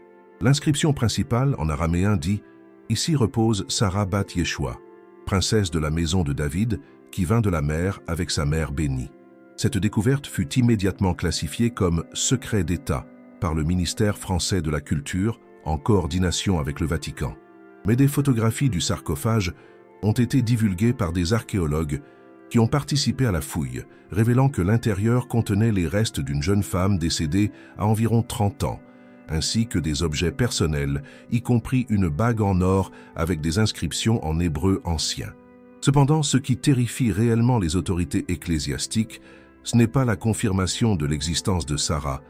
L'inscription principale en araméen dit « Ici repose Sarah Bat Yeshua, princesse de la maison de David, qui vint de la mer avec sa mère bénie. » Cette découverte fut immédiatement classifiée comme « secret d'État » par le ministère français de la Culture en coordination avec le Vatican. Mais des photographies du sarcophage ont été divulguées par des archéologues qui ont participé à la fouille, révélant que l'intérieur contenait les restes d'une jeune femme décédée à environ 30 ans, ainsi que des objets personnels, y compris une bague en or avec des inscriptions en hébreu ancien. Cependant, ce qui terrifie réellement les autorités ecclésiastiques, ce n'est pas la confirmation de l'existence de Sarah,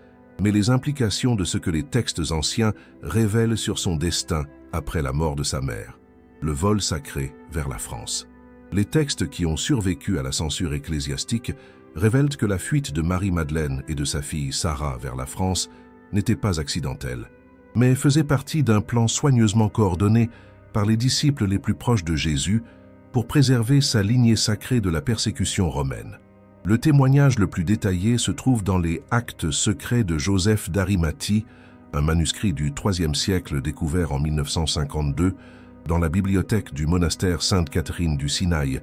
mais les implications de ce que les textes anciens révèlent sur son destin après la mort de sa mère, le vol sacré vers la France. Les textes qui ont survécu à la censure ecclésiastique révèlent que la fuite de Marie-Madeleine et de sa fille Sarah vers la France n'était pas accidentelle, mais faisait partie d'un plan soigneusement coordonné par les disciples les plus proches de Jésus pour préserver sa lignée sacrée de la persécution romaine. Le témoignage le plus détaillé se trouve dans les Actes secrets de Joseph d'Arimathie, un manuscrit du IIIe siècle découvert en 1952 dans la bibliothèque du monastère Sainte-Catherine du Sinaï,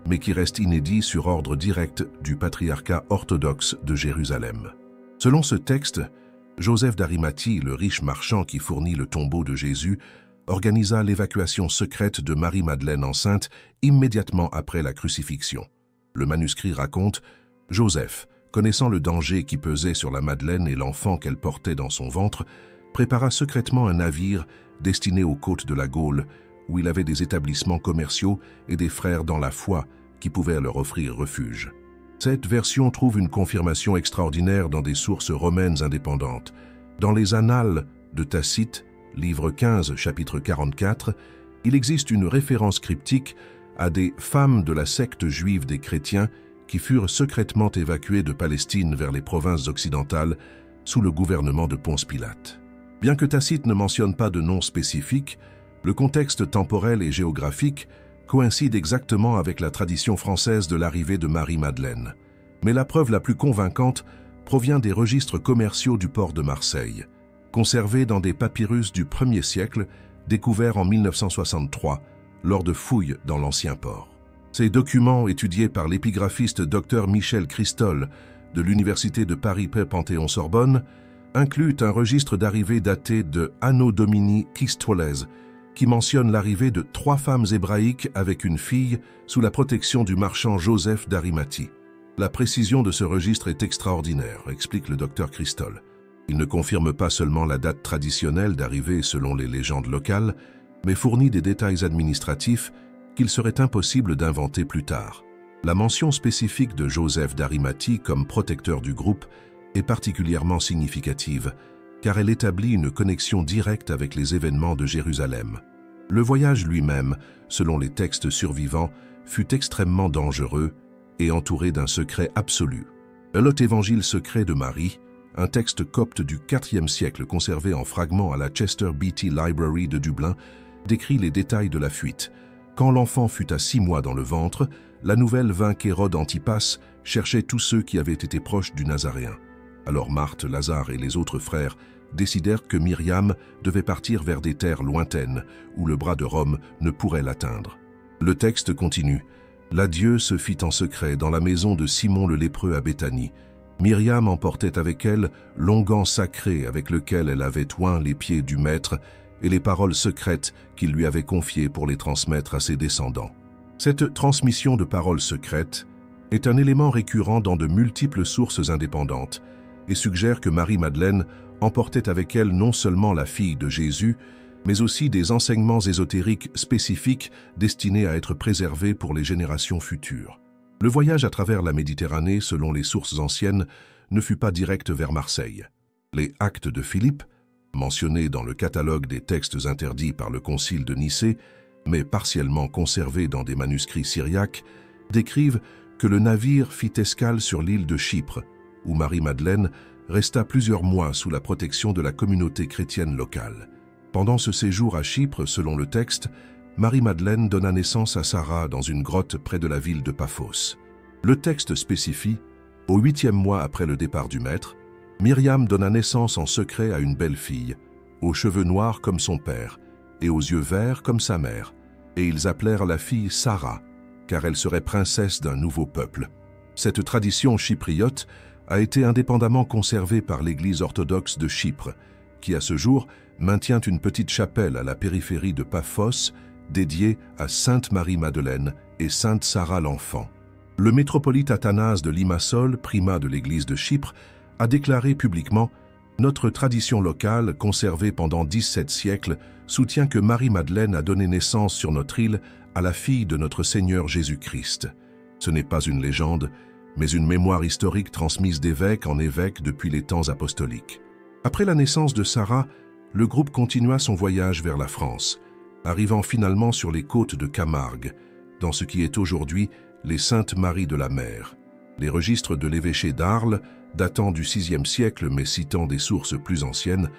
mais qui reste inédit sur ordre direct du patriarcat orthodoxe de Jérusalem. Selon ce texte, Joseph d'Arimathie, le riche marchand qui fournit le tombeau de Jésus, organisa l'évacuation secrète de Marie-Madeleine enceinte immédiatement après la crucifixion. Le manuscrit raconte « Joseph, connaissant le danger qui pesait sur la Madeleine et l'enfant qu'elle portait dans son ventre, prépara secrètement un navire destiné aux côtes de la Gaule, où il avait des établissements commerciaux et des frères dans la foi qui pouvaient leur offrir refuge. » Cette version trouve une confirmation extraordinaire dans des sources romaines indépendantes. Dans les Annales de Tacite, livre 15, chapitre 44, il existe une référence cryptique à des femmes de la secte juive des chrétiens qui furent secrètement évacuées de Palestine vers les provinces occidentales sous le gouvernement de Ponce Pilate. Bien que Tacite ne mentionne pas de nom spécifique, le contexte temporel et géographique coïncide exactement avec la tradition française de l'arrivée de Marie-Madeleine. Mais la preuve la plus convaincante provient des registres commerciaux du port de Marseille, conservés dans des papyrus du 1er siècle, découverts en 1963, lors de fouilles dans l'ancien port. Ces documents, étudiés par l'épigraphiste Dr Michel Christol de l'Université de Paris-Panthéon-Sorbonne, incluent un registre d'arrivée daté de Anno Domini Quistolese, qui mentionne l'arrivée de 3 femmes hébraïques avec une fille sous la protection du marchand Joseph d'Arimathie. La précision de ce registre est extraordinaire, explique le docteur Christol. Il ne confirme pas seulement la date traditionnelle d'arrivée selon les légendes locales, mais fournit des détails administratifs qu'il serait impossible d'inventer plus tard. La mention spécifique de Joseph d'Arimathie comme protecteur du groupe est particulièrement significative, car elle établit une connexion directe avec les événements de Jérusalem. Le voyage lui-même, selon les textes survivants, fut extrêmement dangereux et entouré d'un secret absolu. L'autre évangile secret de Marie, un texte copte du IVe siècle conservé en fragments à la Chester Beatty Library de Dublin, décrit les détails de la fuite. Quand l'enfant fut à 6 mois dans le ventre, la nouvelle vint qu'Hérode Antipas cherchait tous ceux qui avaient été proches du Nazaréen. Alors Marthe, Lazare et les autres frères décidèrent que Myriam devait partir vers des terres lointaines, où le bras de Rome ne pourrait l'atteindre. Le texte continue. L'adieu se fit en secret dans la maison de Simon le lépreux à Béthanie. Myriam emportait avec elle l'onguent sacré avec lequel elle avait oint les pieds du Maître et les paroles secrètes qu'il lui avait confiées pour les transmettre à ses descendants. Cette transmission de paroles secrètes est un élément récurrent dans de multiples sources indépendantes et suggère que Marie-Madeleine emportait avec elle non seulement la fille de Jésus, mais aussi des enseignements ésotériques spécifiques destinés à être préservés pour les générations futures. Le voyage à travers la Méditerranée, selon les sources anciennes, ne fut pas direct vers Marseille. Les Actes de Philippe, mentionnés dans le catalogue des textes interdits par le Concile de Nicée, mais partiellement conservés dans des manuscrits syriaques, décrivent que le navire fit escale sur l'île de Chypre, où Marie-Madeleine resta plusieurs mois sous la protection de la communauté chrétienne locale. Pendant ce séjour à Chypre, selon le texte, Marie-Madeleine donna naissance à Sarah dans une grotte près de la ville de Paphos. Le texte spécifie, au 8e mois après le départ du Maître, Myriam donna naissance en secret à une belle fille, aux cheveux noirs comme son père, et aux yeux verts comme sa mère, et ils appelèrent la fille Sarah, car elle serait princesse d'un nouveau peuple. Cette tradition chypriote a été indépendamment conservée par l'Église orthodoxe de Chypre, qui à ce jour maintient une petite chapelle à la périphérie de Paphos dédiée à Sainte Marie-Madeleine et Sainte Sarah l'Enfant. Le métropolite Athanase de Limassol, primat de l'Église de Chypre, a déclaré publiquement « Notre tradition locale, conservée pendant 17 siècles, soutient que Marie-Madeleine a donné naissance sur notre île à la fille de notre Seigneur Jésus-Christ. Ce n'est pas une légende, mais une mémoire historique transmise d'évêque en évêque depuis les temps apostoliques. » Après la naissance de Sarah, le groupe continua son voyage vers la France, arrivant finalement sur les côtes de Camargue, dans ce qui est aujourd'hui les Saintes Maries de la Mer. Les registres de l'évêché d'Arles, datant du VIe siècle mais citant des sources plus anciennes,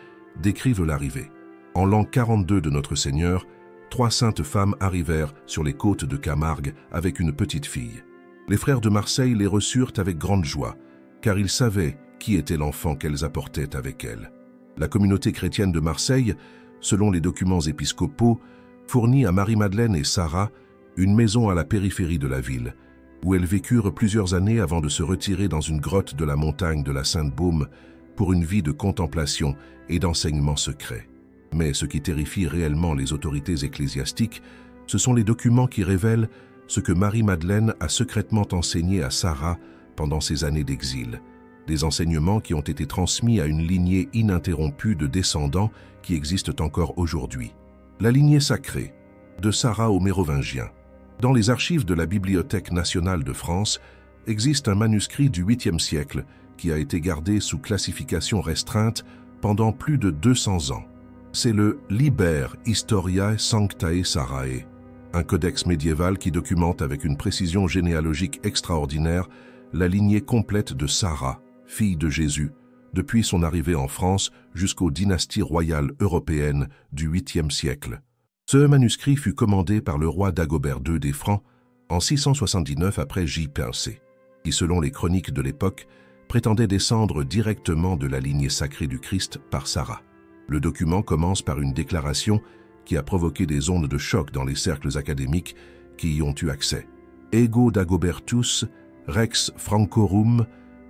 décrivent l'arrivée. En l'an 42 de notre Seigneur, 3 saintes femmes arrivèrent sur les côtes de Camargue avec une petite fille. Les frères de Marseille les reçurent avec grande joie, car ils savaient qui était l'enfant qu'elles apportaient avec elles. La communauté chrétienne de Marseille, selon les documents épiscopaux, fournit à Marie-Madeleine et Sarah une maison à la périphérie de la ville, où elles vécurent plusieurs années avant de se retirer dans une grotte de la montagne de la Sainte-Baume pour une vie de contemplation et d'enseignement secret. Mais ce qui terrifie réellement les autorités ecclésiastiques, ce sont les documents qui révèlent ce que Marie-Madeleine a secrètement enseigné à Sarah pendant ses années d'exil, des enseignements qui ont été transmis à une lignée ininterrompue de descendants qui existent encore aujourd'hui. La lignée sacrée, de Sarah aux Mérovingiens. Dans les archives de la Bibliothèque nationale de France, existe un manuscrit du 8e siècle qui a été gardé sous classification restreinte pendant plus de 200 ans. C'est le Liber Historiae Sanctae Sarae, un codex médiéval qui documente avec une précision généalogique extraordinaire la lignée complète de Sarah, fille de Jésus, depuis son arrivée en France jusqu'aux dynasties royales européennes du 8e siècle. Ce manuscrit fut commandé par le roi Dagobert II des Francs en 679 après J.P.C., qui, selon les chroniques de l'époque, prétendait descendre directement de la lignée sacrée du Christ par Sarah. Le document commence par une déclaration qui a provoqué des ondes de choc dans les cercles académiques qui y ont eu accès. Ego Dagobertus, Rex Francorum,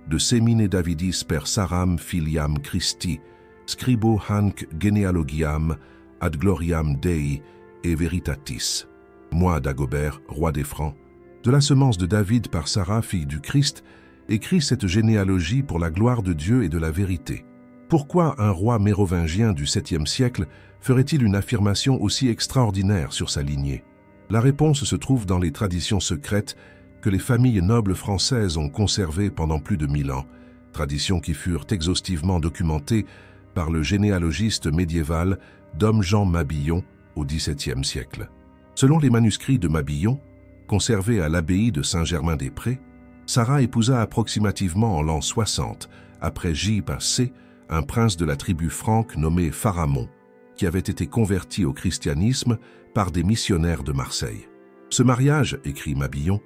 de semine Davidis per Saram filiam Christi, scribo hanc genealogiam, ad gloriam Dei et veritatis. Moi, Dagobert, roi des Francs, de la semence de David par Sarah, fille du Christ, écrit cette généalogie pour la gloire de Dieu et de la vérité. Pourquoi un roi mérovingien du 7e siècle ferait-il une affirmation aussi extraordinaire sur sa lignée? La réponse se trouve dans les traditions secrètes que les familles nobles françaises ont conservées pendant plus de 1000 ans, traditions qui furent exhaustivement documentées par le généalogiste médiéval Dom Jean Mabillon au XVIIe siècle. Selon les manuscrits de Mabillon, conservés à l'abbaye de Saint-Germain-des-Prés, Sarah épousa approximativement en l'an 60, après J.P.C., un prince de la tribu franque nommé Pharamond, qui avait été converti au christianisme par des missionnaires de Marseille. Ce mariage, écrit Mabillon,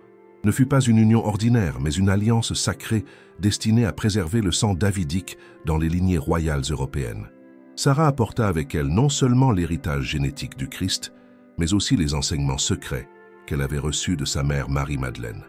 ne fut pas une union ordinaire, mais une alliance sacrée destinée à préserver le sang davidique dans les lignées royales européennes. Sarah apporta avec elle non seulement l'héritage génétique du Christ, mais aussi les enseignements secrets qu'elle avait reçus de sa mère Marie-Madeleine.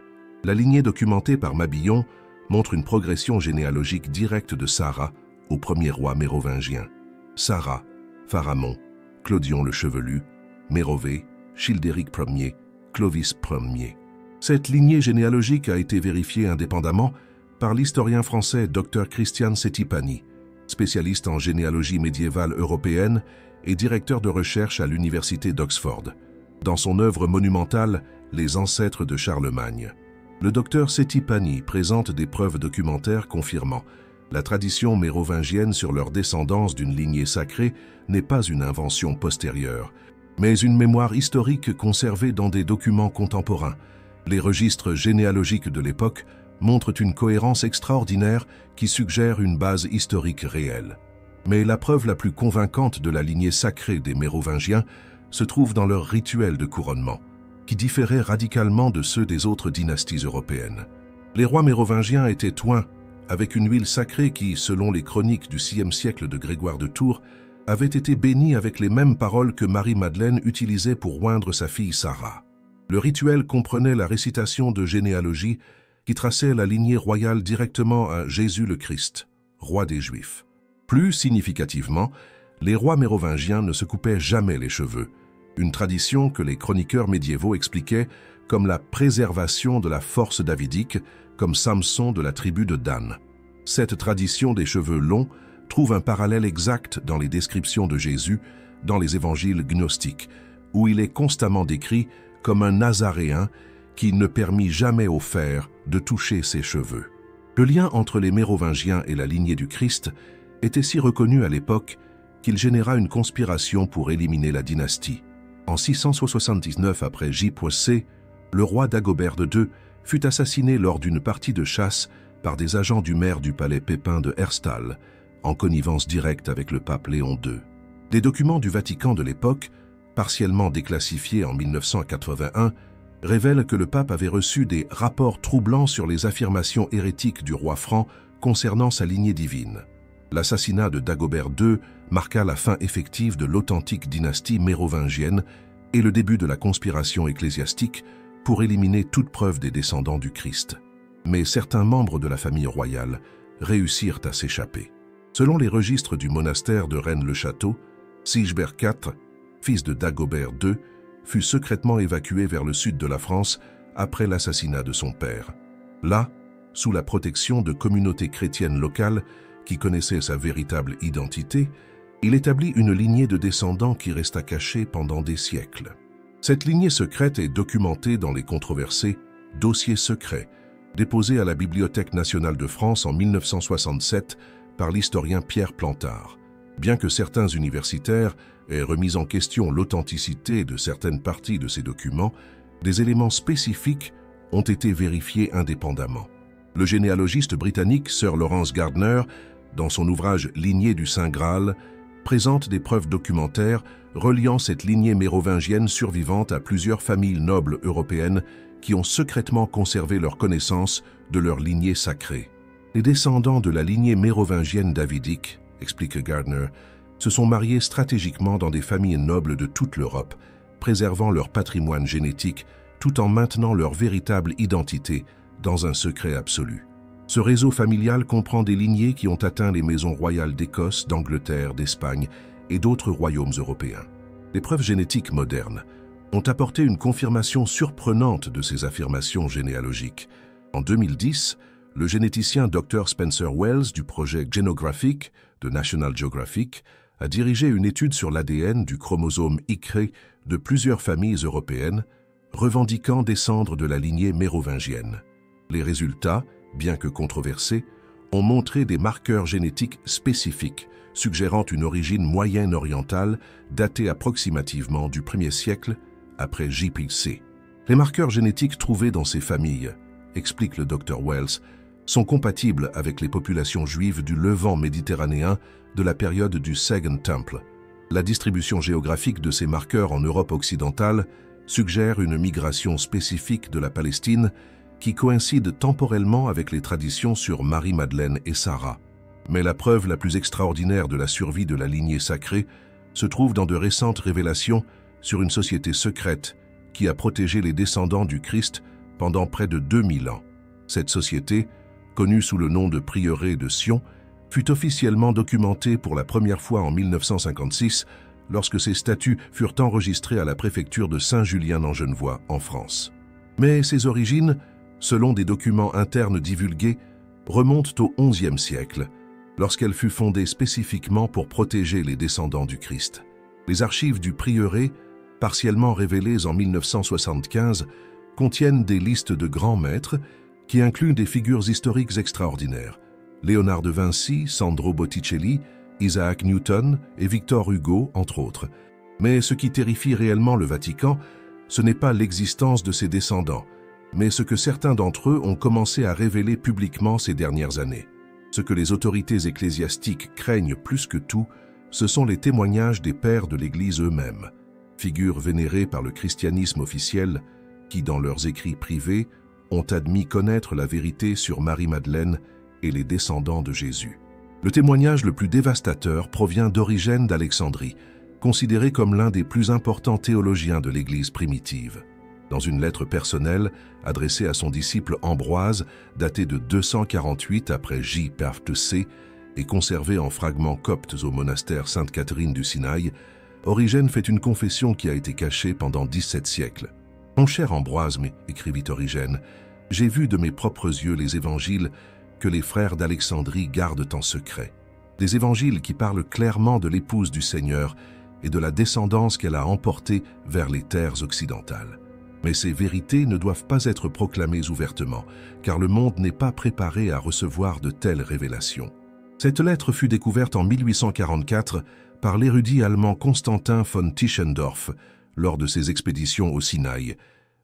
La lignée documentée par Mabillon montre une progression généalogique directe de Sarah au premier roi mérovingien. Sarah, Pharamond, Clodion le Chevelu, Mérové, Childéric Ier, Clovis Ier. Cette lignée généalogique a été vérifiée indépendamment par l'historien français Dr Christian Settipani, spécialiste en généalogie médiévale européenne et directeur de recherche à l'université d'Oxford, dans son œuvre monumentale « Les ancêtres de Charlemagne ». Le docteur Settipani présente des preuves documentaires confirmant la tradition mérovingienne sur leur descendance d'une lignée sacrée n'est pas une invention postérieure, mais une mémoire historique conservée dans des documents contemporains. Les registres généalogiques de l'époque montrent une cohérence extraordinaire qui suggère une base historique réelle. Mais la preuve la plus convaincante de la lignée sacrée des Mérovingiens se trouve dans leur rituel de couronnement, qui différait radicalement de ceux des autres dynasties européennes. Les rois mérovingiens étaient oints avec une huile sacrée qui, selon les chroniques du VIe siècle de Grégoire de Tours, avait été bénie avec les mêmes paroles que Marie-Madeleine utilisait pour oindre sa fille Sarah. Le rituel comprenait la récitation de généalogie qui traçait la lignée royale directement à Jésus le Christ, roi des Juifs. Plus significativement, les rois mérovingiens ne se coupaient jamais les cheveux, une tradition que les chroniqueurs médiévaux expliquaient comme la préservation de la force davidique, comme Samson de la tribu de Dan. Cette tradition des cheveux longs trouve un parallèle exact dans les descriptions de Jésus dans les évangiles gnostiques, où il est constamment décrit comme un Nazaréen qui ne permit jamais aux fers de toucher ses cheveux. Le lien entre les Mérovingiens et la lignée du Christ était si reconnu à l'époque qu'il généra une conspiration pour éliminer la dynastie. En 679 après J.C., le roi Dagobert II fut assassiné lors d'une partie de chasse par des agents du maire du palais Pépin de Herstal, en connivence directe avec le pape Léon II. Des documents du Vatican de l'époque, partiellement déclassifiés en 1981, révèlent que le pape avait reçu des rapports troublants sur les affirmations hérétiques du roi franc concernant sa lignée divine. L'assassinat de Dagobert II marqua la fin effective de l'authentique dynastie mérovingienne et le début de la conspiration ecclésiastique pour éliminer toute preuve des descendants du Christ. Mais certains membres de la famille royale réussirent à s'échapper. Selon les registres du monastère de Rennes-le-Château, Sigebert IV, fils de Dagobert II, fut secrètement évacué vers le sud de la France après l'assassinat de son père. Là, sous la protection de communautés chrétiennes locales qui connaissaient sa véritable identité, il établit une lignée de descendants qui resta cachée pendant des siècles. Cette lignée secrète est documentée dans les controversés « Dossiers secrets » déposés à la Bibliothèque nationale de France en 1967 par l'historien Pierre Plantard. Bien que certains universitaires aient remis en question l'authenticité de certaines parties de ces documents, des éléments spécifiques ont été vérifiés indépendamment. Le généalogiste britannique Sir Lawrence Gardner, dans son ouvrage « Lignée du Saint Graal », présente des preuves documentaires reliant cette lignée mérovingienne survivante à plusieurs familles nobles européennes qui ont secrètement conservé leur connaissance de leur lignée sacrée. Les descendants de la lignée mérovingienne davidique, explique Gardner, se sont mariés stratégiquement dans des familles nobles de toute l'Europe, préservant leur patrimoine génétique tout en maintenant leur véritable identité dans un secret absolu. Ce réseau familial comprend des lignées qui ont atteint les maisons royales d'Écosse, d'Angleterre, d'Espagne et d'autres royaumes européens. Les preuves génétiques modernes ont apporté une confirmation surprenante de ces affirmations généalogiques. En 2010, le généticien Dr Spencer Wells du projet Genographic de National Geographic a dirigé une étude sur l'ADN du chromosome Y de plusieurs familles européennes, revendiquant descendre de la lignée mérovingienne. Les résultats, bien que controversés, ont montré des marqueurs génétiques spécifiques, suggérant une origine moyenne orientale datée approximativement du 1er siècle après J.C. Les marqueurs génétiques trouvés dans ces familles, explique le Dr Wells, sont compatibles avec les populations juives du Levant méditerranéen de la période du Second Temple. La distribution géographique de ces marqueurs en Europe occidentale suggère une migration spécifique de la Palestine qui coïncide temporellement avec les traditions sur Marie-Madeleine et Sarah. Mais la preuve la plus extraordinaire de la survie de la lignée sacrée se trouve dans de récentes révélations sur une société secrète qui a protégé les descendants du Christ pendant près de 2000 ans. Cette société, connue sous le nom de Prieuré de Sion, fut officiellement documentée pour la première fois en 1956 lorsque ses statuts furent enregistrés à la préfecture de Saint-Julien-en-Genevois, en France. Mais ses origines, selon des documents internes divulgués, remontent au XIe siècle, lorsqu'elle fut fondée spécifiquement pour protéger les descendants du Christ. Les archives du prieuré, partiellement révélées en 1975, contiennent des listes de grands maîtres qui incluent des figures historiques extraordinaires. Léonard de Vinci, Sandro Botticelli, Isaac Newton et Victor Hugo, entre autres. Mais ce qui terrifie réellement le Vatican, ce n'est pas l'existence de ses descendants, mais ce que certains d'entre eux ont commencé à révéler publiquement ces dernières années. Ce que les autorités ecclésiastiques craignent plus que tout, ce sont les témoignages des pères de l'Église eux-mêmes, figures vénérées par le christianisme officiel qui, dans leurs écrits privés, ont admis connaître la vérité sur Marie-Madeleine et les descendants de Jésus. Le témoignage le plus dévastateur provient d'Origène d'Alexandrie, considéré comme l'un des plus importants théologiens de l'Église primitive. Dans une lettre personnelle adressée à son disciple Ambroise, datée de 248 après J.C. et conservée en fragments coptes au monastère Sainte-Catherine du Sinaï, Origène fait une confession qui a été cachée pendant 17 siècles. « Mon cher Ambroise, écrivit Origène, j'ai vu de mes propres yeux les évangiles que les frères d'Alexandrie gardent en secret. Des évangiles qui parlent clairement de l'épouse du Seigneur et de la descendance qu'elle a emportée vers les terres occidentales. Mais ces vérités ne doivent pas être proclamées ouvertement, car le monde n'est pas préparé à recevoir de telles révélations. » Cette lettre fut découverte en 1844 par l'érudit allemand Constantin von Tischendorf lors de ses expéditions au Sinaï,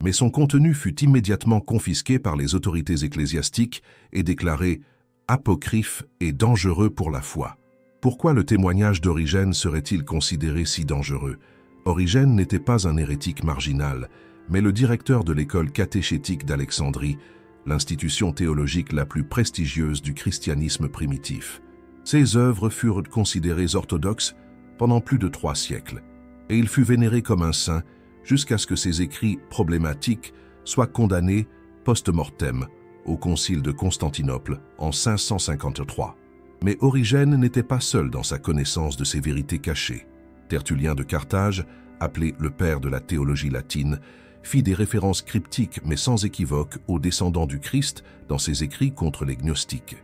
mais son contenu fut immédiatement confisqué par les autorités ecclésiastiques et déclaré apocryphe et dangereux pour la foi. Pourquoi le témoignage d'Origène serait-il considéré si dangereux? Origène n'était pas un hérétique marginal, mais le directeur de l'école catéchétique d'Alexandrie, l'institution théologique la plus prestigieuse du christianisme primitif. Ses œuvres furent considérées orthodoxes pendant plus de 3 siècles, et il fut vénéré comme un saint jusqu'à ce que ses écrits problématiques soient condamnés post-mortem au concile de Constantinople en 553. Mais Origène n'était pas seul dans sa connaissance de ces vérités cachées. Tertullien de Carthage, appelé le père de la théologie latine, fit des références cryptiques mais sans équivoque aux descendants du Christ dans ses écrits contre les gnostiques.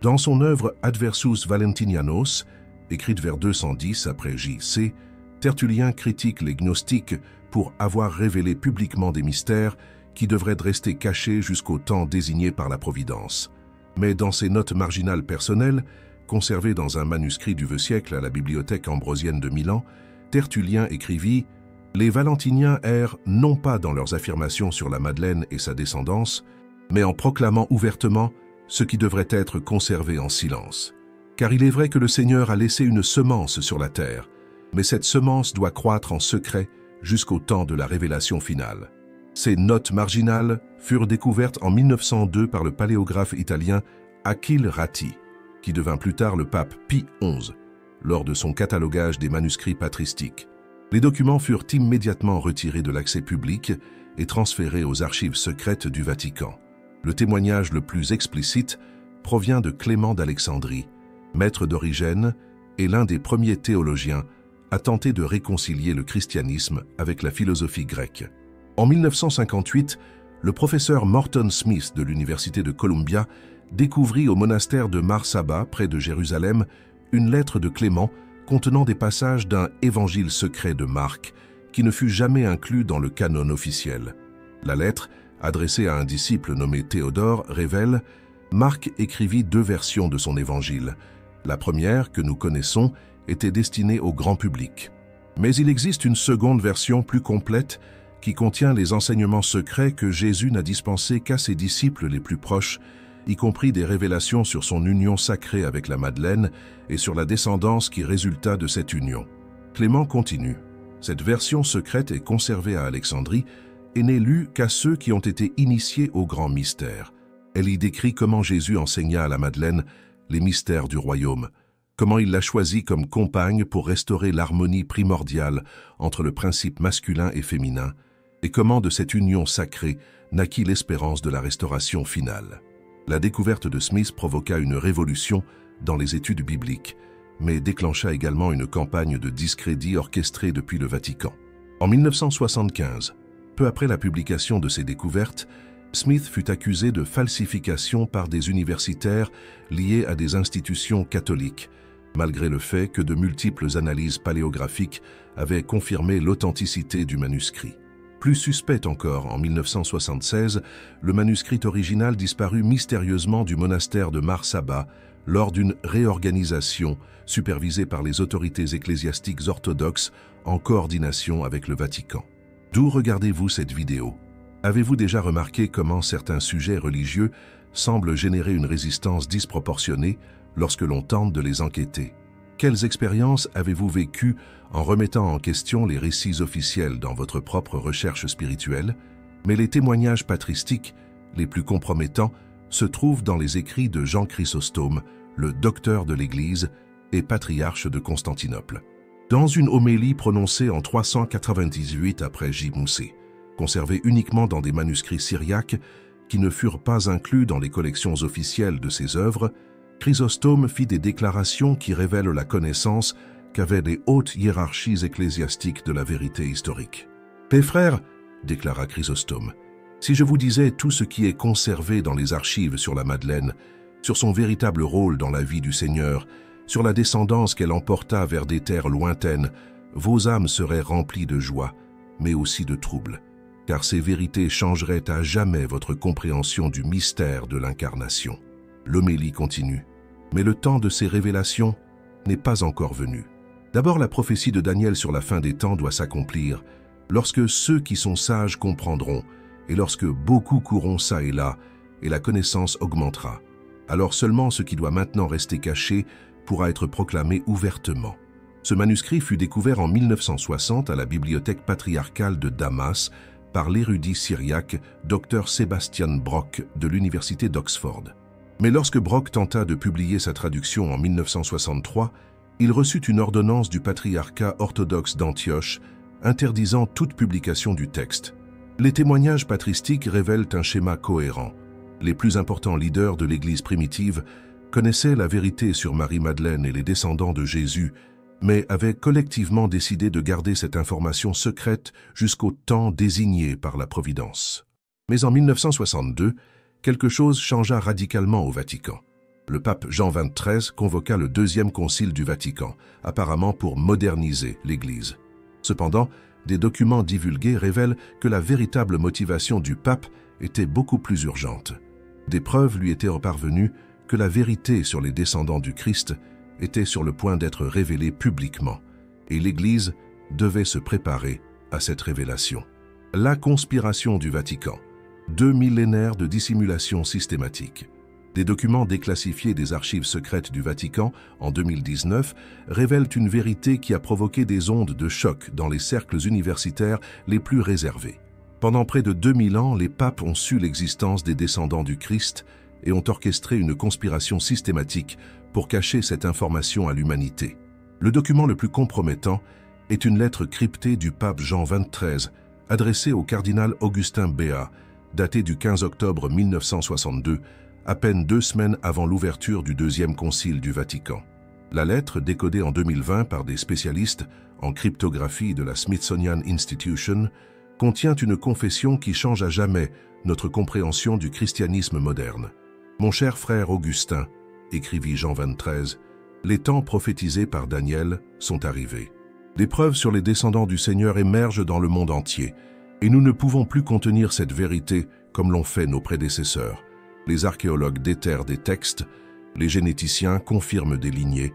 Dans son œuvre Adversus Valentinianos, écrite vers 210 après J.C., Tertullien critique les gnostiques pour avoir révélé publiquement des mystères qui devraient rester cachés jusqu'au temps désigné par la Providence. Mais dans ses notes marginales personnelles, conservées dans un manuscrit du vieux siècle à la bibliothèque ambrosienne de Milan, Tertullien écrivit « Les Valentiniens errent non pas dans leurs affirmations sur la Madeleine et sa descendance, mais en proclamant ouvertement ce qui devrait être conservé en silence. Car il est vrai que le Seigneur a laissé une semence sur la terre, mais cette semence doit croître en secret jusqu'au temps de la révélation finale. » Ces notes marginales furent découvertes en 1902 par le paléographe italien Achille Ratti, qui devint plus tard le pape Pie XI, lors de son catalogage des manuscrits patristiques. Les documents furent immédiatement retirés de l'accès public et transférés aux archives secrètes du Vatican. Le témoignage le plus explicite provient de Clément d'Alexandrie, maître d'Origène et l'un des premiers théologiens à tenter de réconcilier le christianisme avec la philosophie grecque. En 1958, le professeur Morton Smith de l'Université de Columbia découvrit au monastère de Mar Saba, près de Jérusalem, une lettre de Clément contenant des passages d'un évangile secret de Marc qui ne fut jamais inclus dans le canon officiel. La lettre, adressée à un disciple nommé Théodore, révèle « Marc écrivit 2 versions de son évangile. La première, que nous connaissons, était destinée au grand public. Mais il existe une seconde version plus complète qui contient les enseignements secrets que Jésus n'a dispensés qu'à ses disciples les plus proches, y compris des révélations sur son union sacrée avec la Madeleine et sur la descendance qui résulta de cette union. » Clément continue. Cette version secrète est conservée à Alexandrie et n'est lue qu'à ceux qui ont été initiés au grand mystère. Elle y décrit comment Jésus enseigna à la Madeleine les mystères du royaume, comment il l'a choisie comme compagne pour restaurer l'harmonie primordiale entre le principe masculin et féminin, et comment de cette union sacrée naquit l'espérance de la restauration finale. La découverte de Smith provoqua une révolution dans les études bibliques, mais déclencha également une campagne de discrédit orchestrée depuis le Vatican. En 1975, peu après la publication de ces découvertes, Smith fut accusé de falsification par des universitaires liés à des institutions catholiques, malgré le fait que de multiples analyses paléographiques avaient confirmé l'authenticité du manuscrit. Plus suspect encore, en 1976, le manuscrit original disparut mystérieusement du monastère de Mar Saba lors d'une réorganisation supervisée par les autorités ecclésiastiques orthodoxes en coordination avec le Vatican. D'où regardez-vous cette vidéo? Avez-vous déjà remarqué comment certains sujets religieux semblent générer une résistance disproportionnée lorsque l'on tente de les enquêter? Quelles expériences avez-vous vécues en remettant en question les récits officiels dans votre propre recherche spirituelle? Mais les témoignages patristiques les plus compromettants se trouvent dans les écrits de Jean Chrysostome, le docteur de l'Église et patriarche de Constantinople. Dans une homélie prononcée en 398 après J.C., conservée uniquement dans des manuscrits syriaques qui ne furent pas inclus dans les collections officielles de ses œuvres, Chrysostome fit des déclarations qui révèlent la connaissance qu'avaient les hautes hiérarchies ecclésiastiques de la vérité historique. « Les frères, déclara Chrysostome. Si je vous disais tout ce qui est conservé dans les archives sur la Madeleine, sur son véritable rôle dans la vie du Seigneur, sur la descendance qu'elle emporta vers des terres lointaines, vos âmes seraient remplies de joie, mais aussi de trouble, car ces vérités changeraient à jamais votre compréhension du mystère de l'incarnation. L'homélie continue. Mais le temps de ces révélations n'est pas encore venu. D'abord, la prophétie de Daniel sur la fin des temps doit s'accomplir lorsque ceux qui sont sages comprendront et lorsque beaucoup courront çà et là et la connaissance augmentera. Alors seulement ce qui doit maintenant rester caché pourra être proclamé ouvertement. Ce manuscrit fut découvert en 1960 à la bibliothèque patriarcale de Damas par l'érudit syriaque Dr Sebastian Brock de l'université d'Oxford. Mais lorsque Brock tenta de publier sa traduction en 1963, il reçut une ordonnance du patriarcat orthodoxe d'Antioche interdisant toute publication du texte. Les témoignages patristiques révèlent un schéma cohérent. Les plus importants leaders de l'Église primitive connaissaient la vérité sur Marie-Madeleine et les descendants de Jésus, mais avaient collectivement décidé de garder cette information secrète jusqu'au temps désigné par la Providence. Mais en 1962, quelque chose changea radicalement au Vatican. Le pape Jean XXIII convoqua le deuxième concile du Vatican, apparemment pour moderniser l'Église. Cependant, des documents divulgués révèlent que la véritable motivation du pape était beaucoup plus urgente. Des preuves lui étaient parvenues que la vérité sur les descendants du Christ était sur le point d'être révélée publiquement, et l'Église devait se préparer à cette révélation. La conspiration du Vatican. 2 millénaires de dissimulation systématique. Des documents déclassifiés des archives secrètes du Vatican en 2019 révèlent une vérité qui a provoqué des ondes de choc dans les cercles universitaires les plus réservés. Pendant près de 2000 ans, les papes ont su l'existence des descendants du Christ et ont orchestré une conspiration systématique pour cacher cette information à l'humanité. Le document le plus compromettant est une lettre cryptée du pape Jean XXIII adressée au cardinal Augustin Béat, datée du 15 octobre 1962, à peine 2 semaines avant l'ouverture du deuxième concile du Vatican. La lettre, décodée en 2020 par des spécialistes en cryptographie de la Smithsonian Institution, contient une confession qui change à jamais notre compréhension du christianisme moderne. « Mon cher frère Augustin, écrivit Jean XXIII, les temps prophétisés par Daniel sont arrivés. Des preuves sur les descendants du Seigneur émergent dans le monde entier, et nous ne pouvons plus contenir cette vérité comme l'ont fait nos prédécesseurs. Les archéologues déterrent des textes, les généticiens confirment des lignées,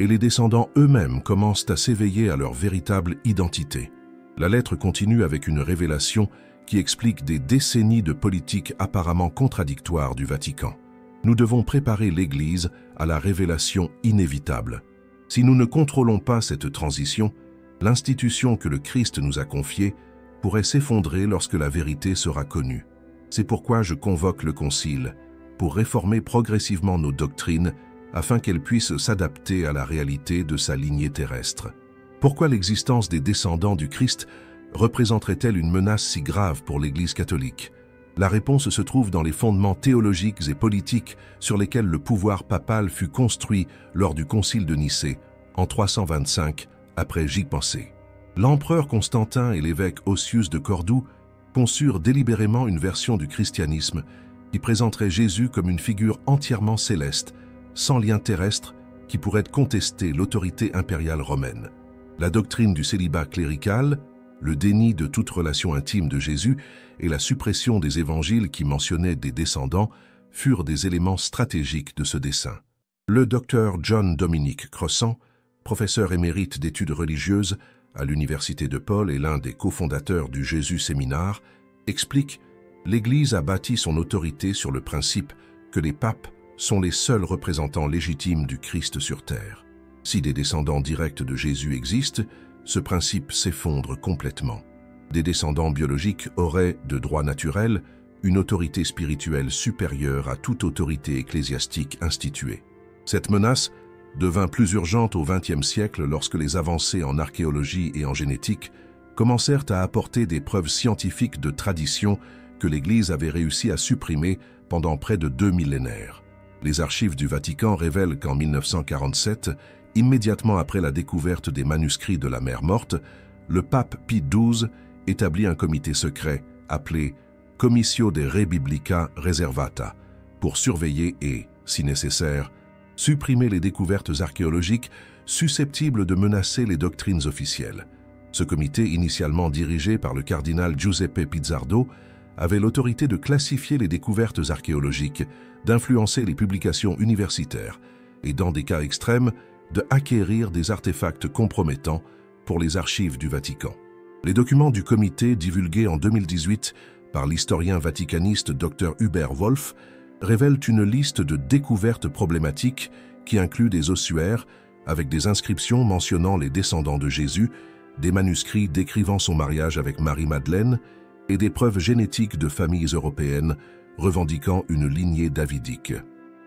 et les descendants eux-mêmes commencent à s'éveiller à leur véritable identité. La lettre continue avec une révélation qui explique des décennies de politiques apparemment contradictoires du Vatican. Nous devons préparer l'Église à la révélation inévitable. Si nous ne contrôlons pas cette transition, l'institution que le Christ nous a confiée pourrait s'effondrer lorsque la vérité sera connue. C'est pourquoi je convoque le Concile, pour réformer progressivement nos doctrines afin qu'elles puissent s'adapter à la réalité de sa lignée terrestre. Pourquoi l'existence des descendants du Christ représenterait-elle une menace si grave pour l'Église catholique? La réponse se trouve dans les fondements théologiques et politiques sur lesquels le pouvoir papal fut construit lors du Concile de Nicée, en 325, après J. Pensée. L'empereur Constantin et l'évêque Ossius de Cordoue conçurent délibérément une version du christianisme qui présenterait Jésus comme une figure entièrement céleste, sans lien terrestre, qui pourrait contester l'autorité impériale romaine. La doctrine du célibat clérical, le déni de toute relation intime de Jésus et la suppression des évangiles qui mentionnaient des descendants furent des éléments stratégiques de ce dessein. Le docteur John Dominic Crossan, professeur émérite d'études religieuses à l'Université de Paul et l'un des cofondateurs du Jésus Séminaire, explique « L'Église a bâti son autorité sur le principe que les papes sont les seuls représentants légitimes du Christ sur terre. Si des descendants directs de Jésus existent, ce principe s'effondre complètement. Des descendants biologiques auraient, de droit naturel, une autorité spirituelle supérieure à toute autorité ecclésiastique instituée. Cette menace devint plus urgente au XXe siècle lorsque les avancées en archéologie et en génétique commencèrent à apporter des preuves scientifiques de tradition que l'Église avait réussi à supprimer pendant près de 2 millénaires. Les archives du Vatican révèlent qu'en 1947, immédiatement après la découverte des manuscrits de la Mère Morte, le pape Pie XII établit un comité secret appelé Comissio de Re Biblica Reservata pour surveiller et, si nécessaire, supprimer les découvertes archéologiques susceptibles de menacer les doctrines officielles. Ce comité, initialement dirigé par le cardinal Giuseppe Pizzardo, avait l'autorité de classifier les découvertes archéologiques, d'influencer les publications universitaires et, dans des cas extrêmes, de acquérir des artefacts compromettants pour les archives du Vatican. Les documents du comité, divulgués en 2018 par l'historien vaticaniste Dr Hubert Wolf, révèlent une liste de découvertes problématiques qui inclut des ossuaires avec des inscriptions mentionnant les descendants de Jésus, des manuscrits décrivant son mariage avec Marie-Madeleine et des preuves génétiques de familles européennes revendiquant une lignée davidique.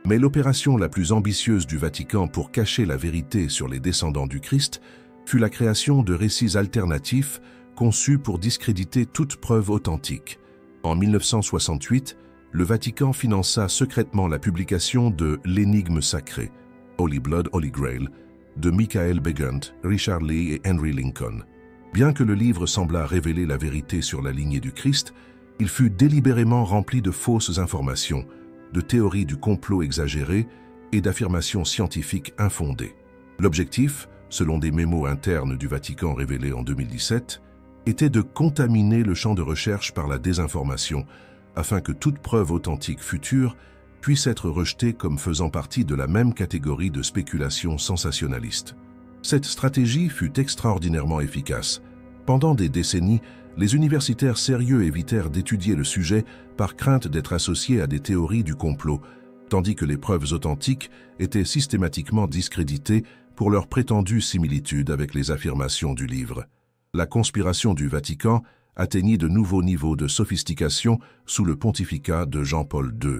Mais l'opération la plus ambitieuse du Vatican pour cacher la vérité sur les descendants du Christ fut la création de récits alternatifs conçus pour discréditer toute preuve authentique. En 1968, le Vatican finança secrètement la publication de L'Énigme sacrée, Holy Blood, Holy Grail, de Michael Begant, Richard Lee et Henry Lincoln. Bien que le livre semblât révéler la vérité sur la lignée du Christ, il fut délibérément rempli de fausses informations, de théories du complot exagérées et d'affirmations scientifiques infondées. L'objectif, selon des mémos internes du Vatican révélés en 2017, était de contaminer le champ de recherche par la désinformation, afin que toute preuve authentique future puisse être rejetée comme faisant partie de la même catégorie de spéculation sensationnaliste. Cette stratégie fut extraordinairement efficace. Pendant des décennies, les universitaires sérieux évitèrent d'étudier le sujet par crainte d'être associés à des théories du complot, tandis que les preuves authentiques étaient systématiquement discréditées pour leur prétendue similitude avec les affirmations du livre. La conspiration du Vatican atteignit de nouveaux niveaux de sophistication sous le pontificat de Jean-Paul II.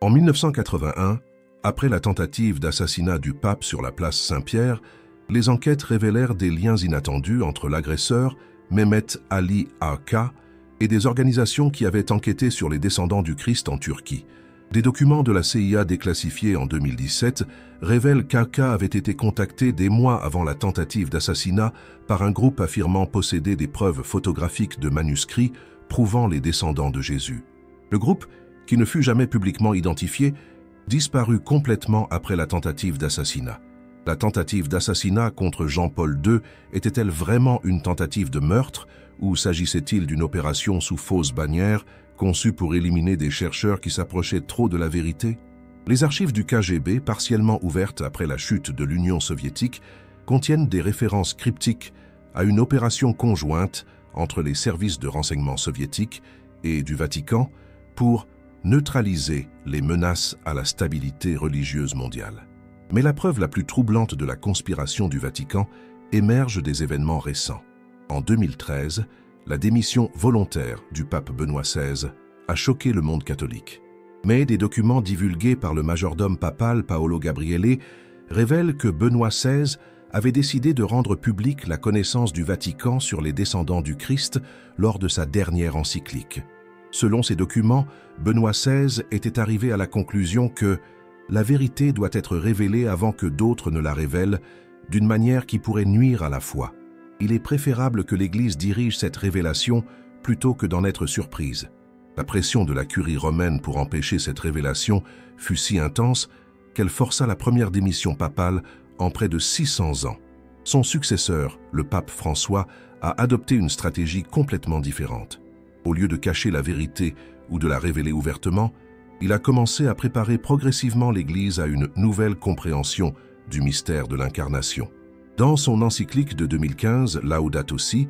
En 1981, après la tentative d'assassinat du pape sur la place Saint-Pierre, les enquêtes révélèrent des liens inattendus entre l'agresseur, Mehmet Ali Aka, et des organisations qui avaient enquêté sur les descendants du Christ en Turquie. Des documents de la CIA déclassifiés en 2017 révèlent qu'Aka avait été contacté des mois avant la tentative d'assassinat par un groupe affirmant posséder des preuves photographiques de manuscrits prouvant les descendants de Jésus. Le groupe, qui ne fut jamais publiquement identifié, disparut complètement après la tentative d'assassinat. La tentative d'assassinat contre Jean-Paul II était-elle vraiment une tentative de meurtre ou s'agissait-il d'une opération sous fausse bannière conçue pour éliminer des chercheurs qui s'approchaient trop de la vérité? Les archives du KGB, partiellement ouvertes après la chute de l'Union soviétique, contiennent des références cryptiques à une opération conjointe entre les services de renseignement soviétiques et du Vatican pour neutraliser les menaces à la stabilité religieuse mondiale. Mais la preuve la plus troublante de la conspiration du Vatican émerge des événements récents. En 2013, la démission volontaire du pape Benoît XVI a choqué le monde catholique. Mais des documents divulgués par le majordome papal Paolo Gabriele révèlent que Benoît XVI avait décidé de rendre publique la connaissance du Vatican sur les descendants du Christ lors de sa dernière encyclique. Selon ces documents, Benoît XVI était arrivé à la conclusion que la vérité doit être révélée avant que d'autres ne la révèlent, d'une manière qui pourrait nuire à la foi. Il est préférable que l'Église dirige cette révélation plutôt que d'en être surprise. La pression de la curie romaine pour empêcher cette révélation fut si intense qu'elle força la première démission papale en près de 600 ans. Son successeur, le pape François, a adopté une stratégie complètement différente. Au lieu de cacher la vérité ou de la révéler ouvertement, il a commencé à préparer progressivement l'Église à une nouvelle compréhension du mystère de l'incarnation. Dans son encyclique de 2015, Laudato Si,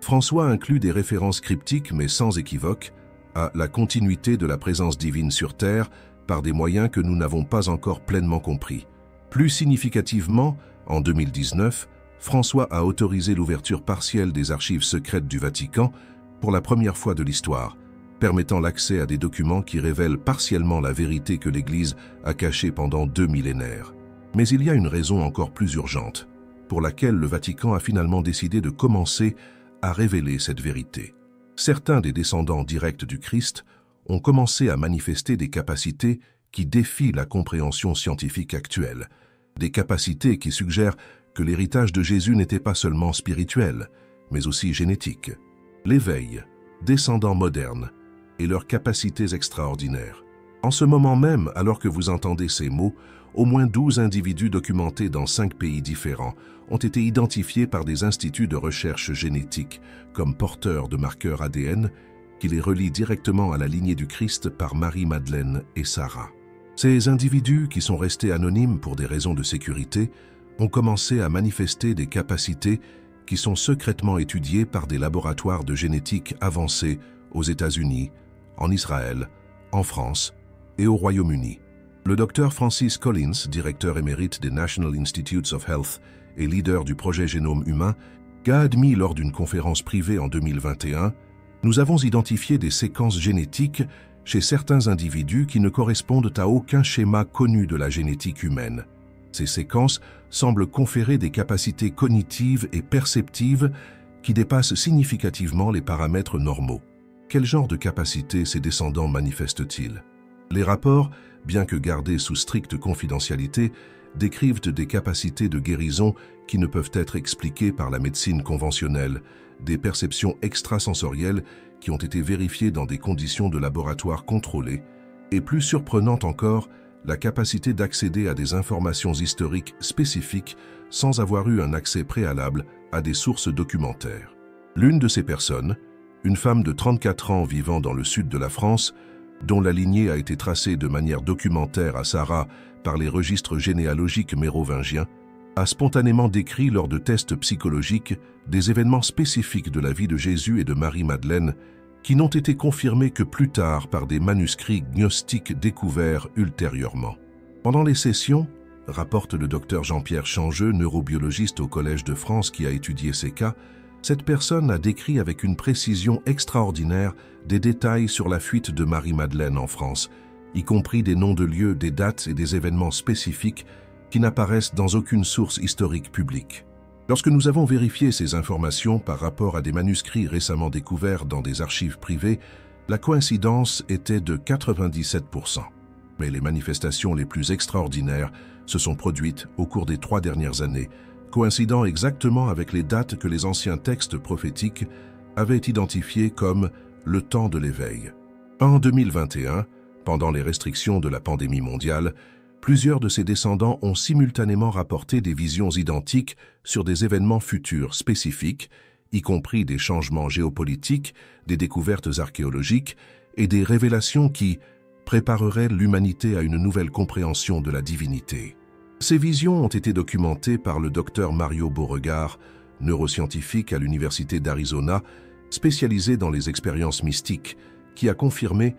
François inclut des références cryptiques mais sans équivoque à la continuité de la présence divine sur terre par des moyens que nous n'avons pas encore pleinement compris. Plus significativement, en 2019, François a autorisé l'ouverture partielle des archives secrètes du Vatican pour la première fois de l'histoire, permettant l'accès à des documents qui révèlent partiellement la vérité que l'Église a cachée pendant 2 millénaires. Mais il y a une raison encore plus urgente, pour laquelle le Vatican a finalement décidé de commencer à révéler cette vérité. Certains des descendants directs du Christ ont commencé à manifester des capacités qui défient la compréhension scientifique actuelle, des capacités qui suggèrent que l'héritage de Jésus n'était pas seulement spirituel, mais aussi génétique. L'éveil, descendants modernes, et leurs capacités extraordinaires. En ce moment même, alors que vous entendez ces mots, au moins 12 individus documentés dans 5 pays différents ont été identifiés par des instituts de recherche génétique comme porteurs de marqueurs ADN qui les relient directement à la lignée du Christ par Marie-Madeleine et Sarah. Ces individus, qui sont restés anonymes pour des raisons de sécurité, ont commencé à manifester des capacités qui sont secrètement étudiées par des laboratoires de génétique avancés aux États-Unis, en Israël, en France et au Royaume-Uni. Le docteur Francis Collins, directeur émérite des National Institutes of Health et leader du projet Génome humain, a admis lors d'une conférence privée en 2021 « Nous avons identifié des séquences génétiques chez certains individus qui ne correspondent à aucun schéma connu de la génétique humaine. Ces séquences semblent conférer des capacités cognitives et perceptives qui dépassent significativement les paramètres normaux. Quel genre de capacités ces descendants manifestent-ils? Les rapports, bien que gardés sous stricte confidentialité, décrivent des capacités de guérison qui ne peuvent être expliquées par la médecine conventionnelle, des perceptions extrasensorielles qui ont été vérifiées dans des conditions de laboratoire contrôlées, et plus surprenante encore, la capacité d'accéder à des informations historiques spécifiques sans avoir eu un accès préalable à des sources documentaires. L'une de ces personnes, une femme de 34 ans vivant dans le sud de la France, dont la lignée a été tracée de manière documentaire à Sarah par les registres généalogiques mérovingiens, a spontanément décrit lors de tests psychologiques des événements spécifiques de la vie de Jésus et de Marie-Madeleine qui n'ont été confirmés que plus tard par des manuscrits gnostiques découverts ultérieurement. Pendant les sessions, rapporte le docteur Jean-Pierre Changeux, neurobiologiste au Collège de France qui a étudié ces cas, cette personne a décrit avec une précision extraordinaire des détails sur la fuite de Marie-Madeleine en France, y compris des noms de lieux, des dates et des événements spécifiques qui n'apparaissent dans aucune source historique publique. Lorsque nous avons vérifié ces informations par rapport à des manuscrits récemment découverts dans des archives privées, la coïncidence était de 97%. Mais les manifestations les plus extraordinaires se sont produites au cours des 3 dernières années, coïncidant exactement avec les dates que les anciens textes prophétiques avaient identifiées comme le temps de l'éveil. En 2021, pendant les restrictions de la pandémie mondiale, plusieurs de ses descendants ont simultanément rapporté des visions identiques sur des événements futurs spécifiques, y compris des changements géopolitiques, des découvertes archéologiques et des révélations qui prépareraient l'humanité à une nouvelle compréhension de la divinité. Ces visions ont été documentées par le docteur Mario Beauregard, neuroscientifique à l'Université d'Arizona, spécialisé dans les expériences mystiques, qui a confirmé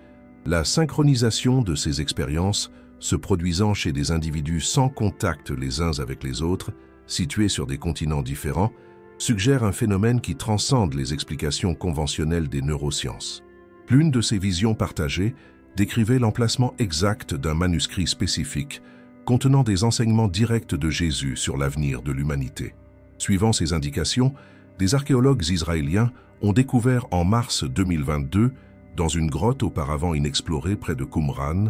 la synchronisation de ces expériences se produisant chez des individus sans contact les uns avec les autres, situés sur des continents différents, suggère un phénomène qui transcende les explications conventionnelles des neurosciences. L'une de ces visions partagées décrivait l'emplacement exact d'un manuscrit spécifique contenant des enseignements directs de Jésus sur l'avenir de l'humanité. Suivant ces indications, des archéologues israéliens ont découvert en mars 2022, dans une grotte auparavant inexplorée près de Qumran,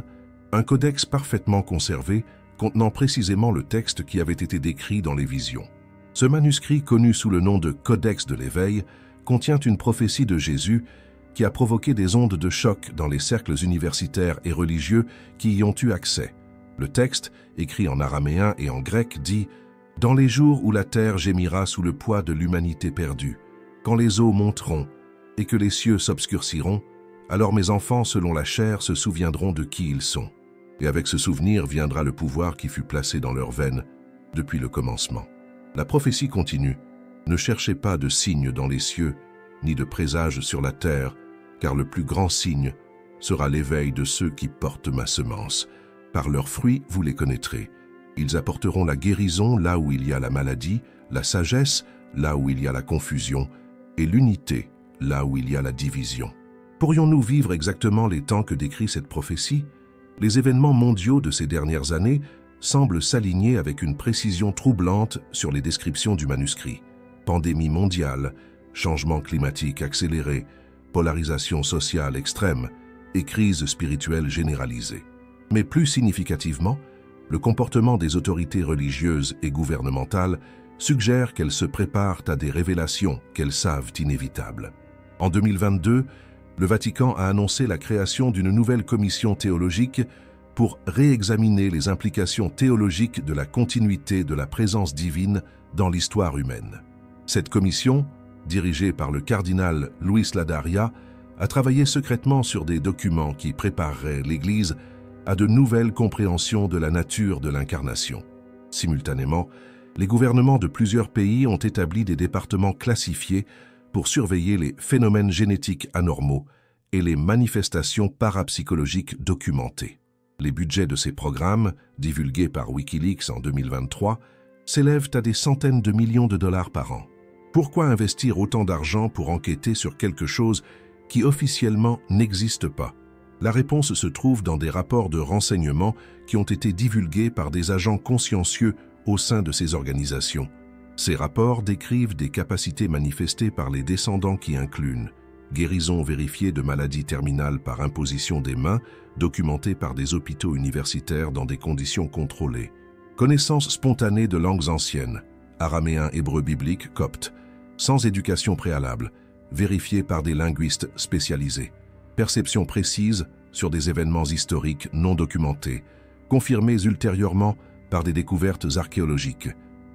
un codex parfaitement conservé contenant précisément le texte qui avait été décrit dans les visions. Ce manuscrit, connu sous le nom de Codex de l'éveil, contient une prophétie de Jésus qui a provoqué des ondes de choc dans les cercles universitaires et religieux qui y ont eu accès. Le texte, écrit en araméen et en grec, dit « Dans les jours où la terre gémira sous le poids de l'humanité perdue, quand les eaux monteront et que les cieux s'obscurciront, alors mes enfants, selon la chair, se souviendront de qui ils sont. Et avec ce souvenir viendra le pouvoir qui fut placé dans leurs veines depuis le commencement. » La prophétie continue. « Ne cherchez pas de signes dans les cieux, ni de présage sur la terre, car le plus grand signe sera l'éveil de ceux qui portent ma semence. Par leurs fruits, vous les connaîtrez. Ils apporteront la guérison là où il y a la maladie, la sagesse là où il y a la confusion, et l'unité là où il y a la division. » Pourrions-nous vivre exactement les temps que décrit cette prophétie? Les événements mondiaux de ces dernières années semblent s'aligner avec une précision troublante sur les descriptions du manuscrit. Pandémie mondiale, changement climatique accéléré, polarisation sociale extrême et crise spirituelle généralisée. Mais plus significativement, le comportement des autorités religieuses et gouvernementales suggère qu'elles se préparent à des révélations qu'elles savent inévitables. En 2022, le Vatican a annoncé la création d'une nouvelle commission théologique pour réexaminer les implications théologiques de la continuité de la présence divine dans l'histoire humaine. Cette commission, dirigée par le cardinal Luis Ladaria, a travaillé secrètement sur des documents qui prépareraient l'Église à de nouvelles compréhensions de la nature de l'incarnation. Simultanément, les gouvernements de plusieurs pays ont établi des départements classifiés pour surveiller les phénomènes génétiques anormaux et les manifestations parapsychologiques documentées. Les budgets de ces programmes, divulgués par Wikileaks en 2023, s'élèvent à des centaines de millions de dollars par an. Pourquoi investir autant d'argent pour enquêter sur quelque chose qui officiellement n'existe pas? La réponse se trouve dans des rapports de renseignement qui ont été divulgués par des agents consciencieux au sein de ces organisations. Ces rapports décrivent des capacités manifestées par les descendants qui incluent guérison vérifiée de maladies terminales par imposition des mains, documentée par des hôpitaux universitaires dans des conditions contrôlées, connaissance spontanée de langues anciennes, araméen, hébreu biblique, copte, sans éducation préalable, vérifiée par des linguistes spécialisés, perception précise sur des événements historiques non documentés, confirmés ultérieurement par des découvertes archéologiques,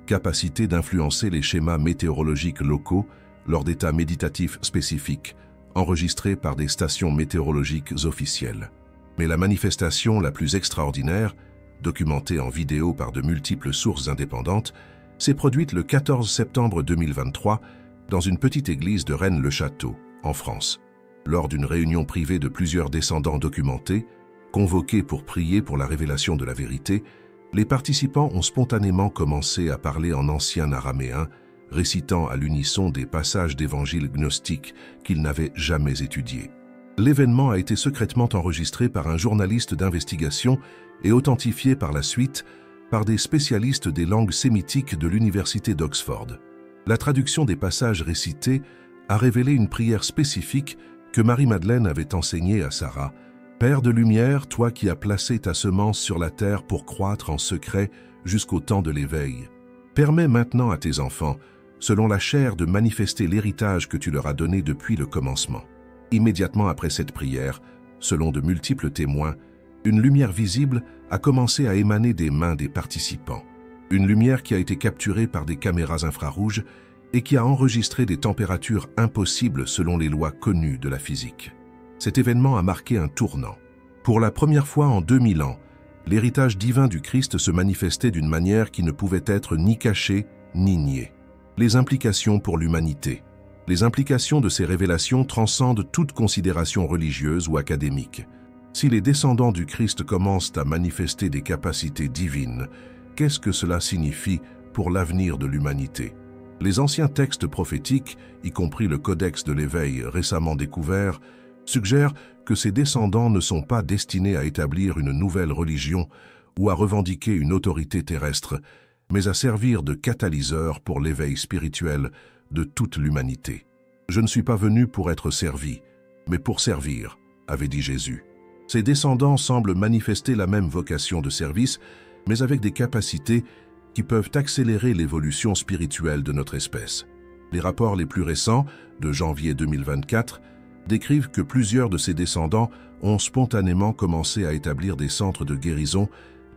capacité d'influencer les schémas météorologiques locaux lors d'états méditatifs spécifiques, enregistrés par des stations météorologiques officielles. Mais la manifestation la plus extraordinaire, documentée en vidéo par de multiples sources indépendantes, s'est produite le 14 septembre 2023 dans une petite église de Rennes-le-Château, en France. Lors d'une réunion privée de plusieurs descendants documentés, convoqués pour prier pour la révélation de la vérité, les participants ont spontanément commencé à parler en ancien araméen, récitant à l'unisson des passages d'évangiles gnostiques qu'ils n'avaient jamais étudiés. L'événement a été secrètement enregistré par un journaliste d'investigation et authentifié par la suite par des spécialistes des langues sémitiques de l'université d'Oxford. La traduction des passages récités a révélé une prière spécifique que Marie-Madeleine avait enseignée à Sarah. « Père de lumière, toi qui as placé ta semence sur la terre pour croître en secret jusqu'au temps de l'éveil, permets maintenant à tes enfants, selon la chair, de manifester l'héritage que tu leur as donné depuis le commencement. » Immédiatement après cette prière, selon de multiples témoins, une lumière visible a commencé à émaner des mains des participants. Une lumière qui a été capturée par des caméras infrarouges et qui a enregistré des températures impossibles selon les lois connues de la physique. Cet événement a marqué un tournant. Pour la première fois en 2000 ans, l'héritage divin du Christ se manifestait d'une manière qui ne pouvait être ni cachée ni niée. Les implications pour l'humanité. Les implications de ces révélations transcendent toute considération religieuse ou académique. Si les descendants du Christ commencent à manifester des capacités divines, qu'est-ce que cela signifie pour l'avenir de l'humanité? Les anciens textes prophétiques, y compris le Codex de l'éveil récemment découvert, suggèrent que ces descendants ne sont pas destinés à établir une nouvelle religion ou à revendiquer une autorité terrestre, mais à servir de catalyseur pour l'éveil spirituel de toute l'humanité. « Je ne suis pas venu pour être servi, mais pour servir », avait dit Jésus. Ces descendants semblent manifester la même vocation de service, mais avec des capacités qui peuvent accélérer l'évolution spirituelle de notre espèce. Les rapports les plus récents, de janvier 2024, décrivent que plusieurs de ces descendants ont spontanément commencé à établir des centres de guérison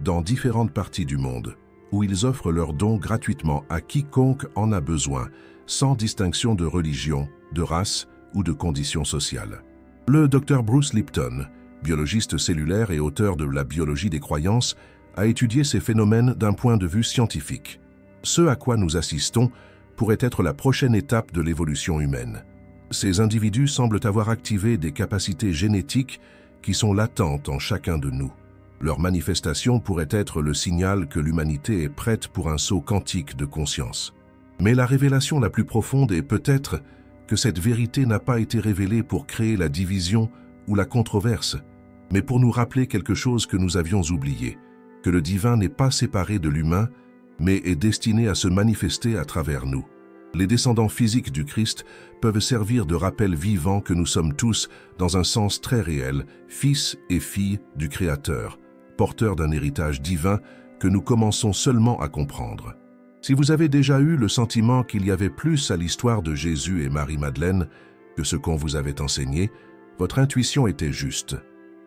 dans différentes parties du monde, où ils offrent leurs dons gratuitement à quiconque en a besoin, sans distinction de religion, de race ou de conditions sociales. Le Dr Bruce Lipton, biologiste cellulaire et auteur de La biologie des croyances, a étudié ces phénomènes d'un point de vue scientifique. Ce à quoi nous assistons pourrait être la prochaine étape de l'évolution humaine. Ces individus semblent avoir activé des capacités génétiques qui sont latentes en chacun de nous. Leur manifestation pourrait être le signal que l'humanité est prête pour un saut quantique de conscience. Mais la révélation la plus profonde est peut-être que cette vérité n'a pas été révélée pour créer la division ou la controverse, mais pour nous rappeler quelque chose que nous avions oublié, que le divin n'est pas séparé de l'humain, mais est destiné à se manifester à travers nous. Les descendants physiques du Christ peuvent servir de rappel vivant que nous sommes tous, dans un sens très réel, fils et filles du Créateur, porteurs d'un héritage divin que nous commençons seulement à comprendre. Si vous avez déjà eu le sentiment qu'il y avait plus à l'histoire de Jésus et Marie-Madeleine que ce qu'on vous avait enseigné, votre intuition était juste.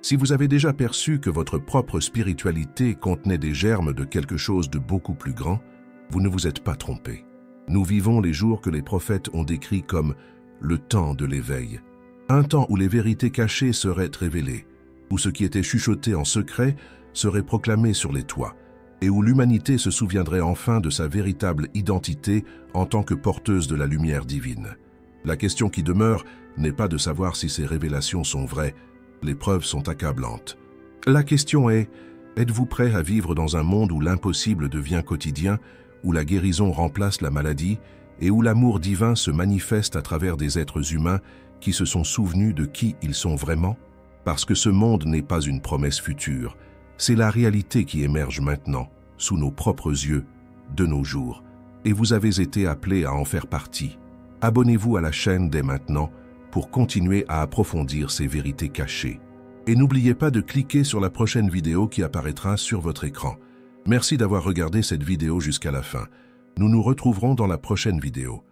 Si vous avez déjà perçu que votre propre spiritualité contenait des germes de quelque chose de beaucoup plus grand, vous ne vous êtes pas trompé. Nous vivons les jours que les prophètes ont décrits comme le temps de l'éveil. Un temps où les vérités cachées seraient révélées, où ce qui était chuchoté en secret serait proclamé sur les toits, et où l'humanité se souviendrait enfin de sa véritable identité en tant que porteuse de la lumière divine. La question qui demeure n'est pas de savoir si ces révélations sont vraies, les preuves sont accablantes. La question est, êtes-vous prêt à vivre dans un monde où l'impossible devient quotidien, où la guérison remplace la maladie et où l'amour divin se manifeste à travers des êtres humains qui se sont souvenus de qui ils sont vraiment? Parce que ce monde n'est pas une promesse future, c'est la réalité qui émerge maintenant, sous nos propres yeux, de nos jours, et vous avez été appelés à en faire partie. Abonnez-vous à la chaîne dès maintenant pour continuer à approfondir ces vérités cachées. Et n'oubliez pas de cliquer sur la prochaine vidéo qui apparaîtra sur votre écran. Merci d'avoir regardé cette vidéo jusqu'à la fin. Nous nous retrouverons dans la prochaine vidéo.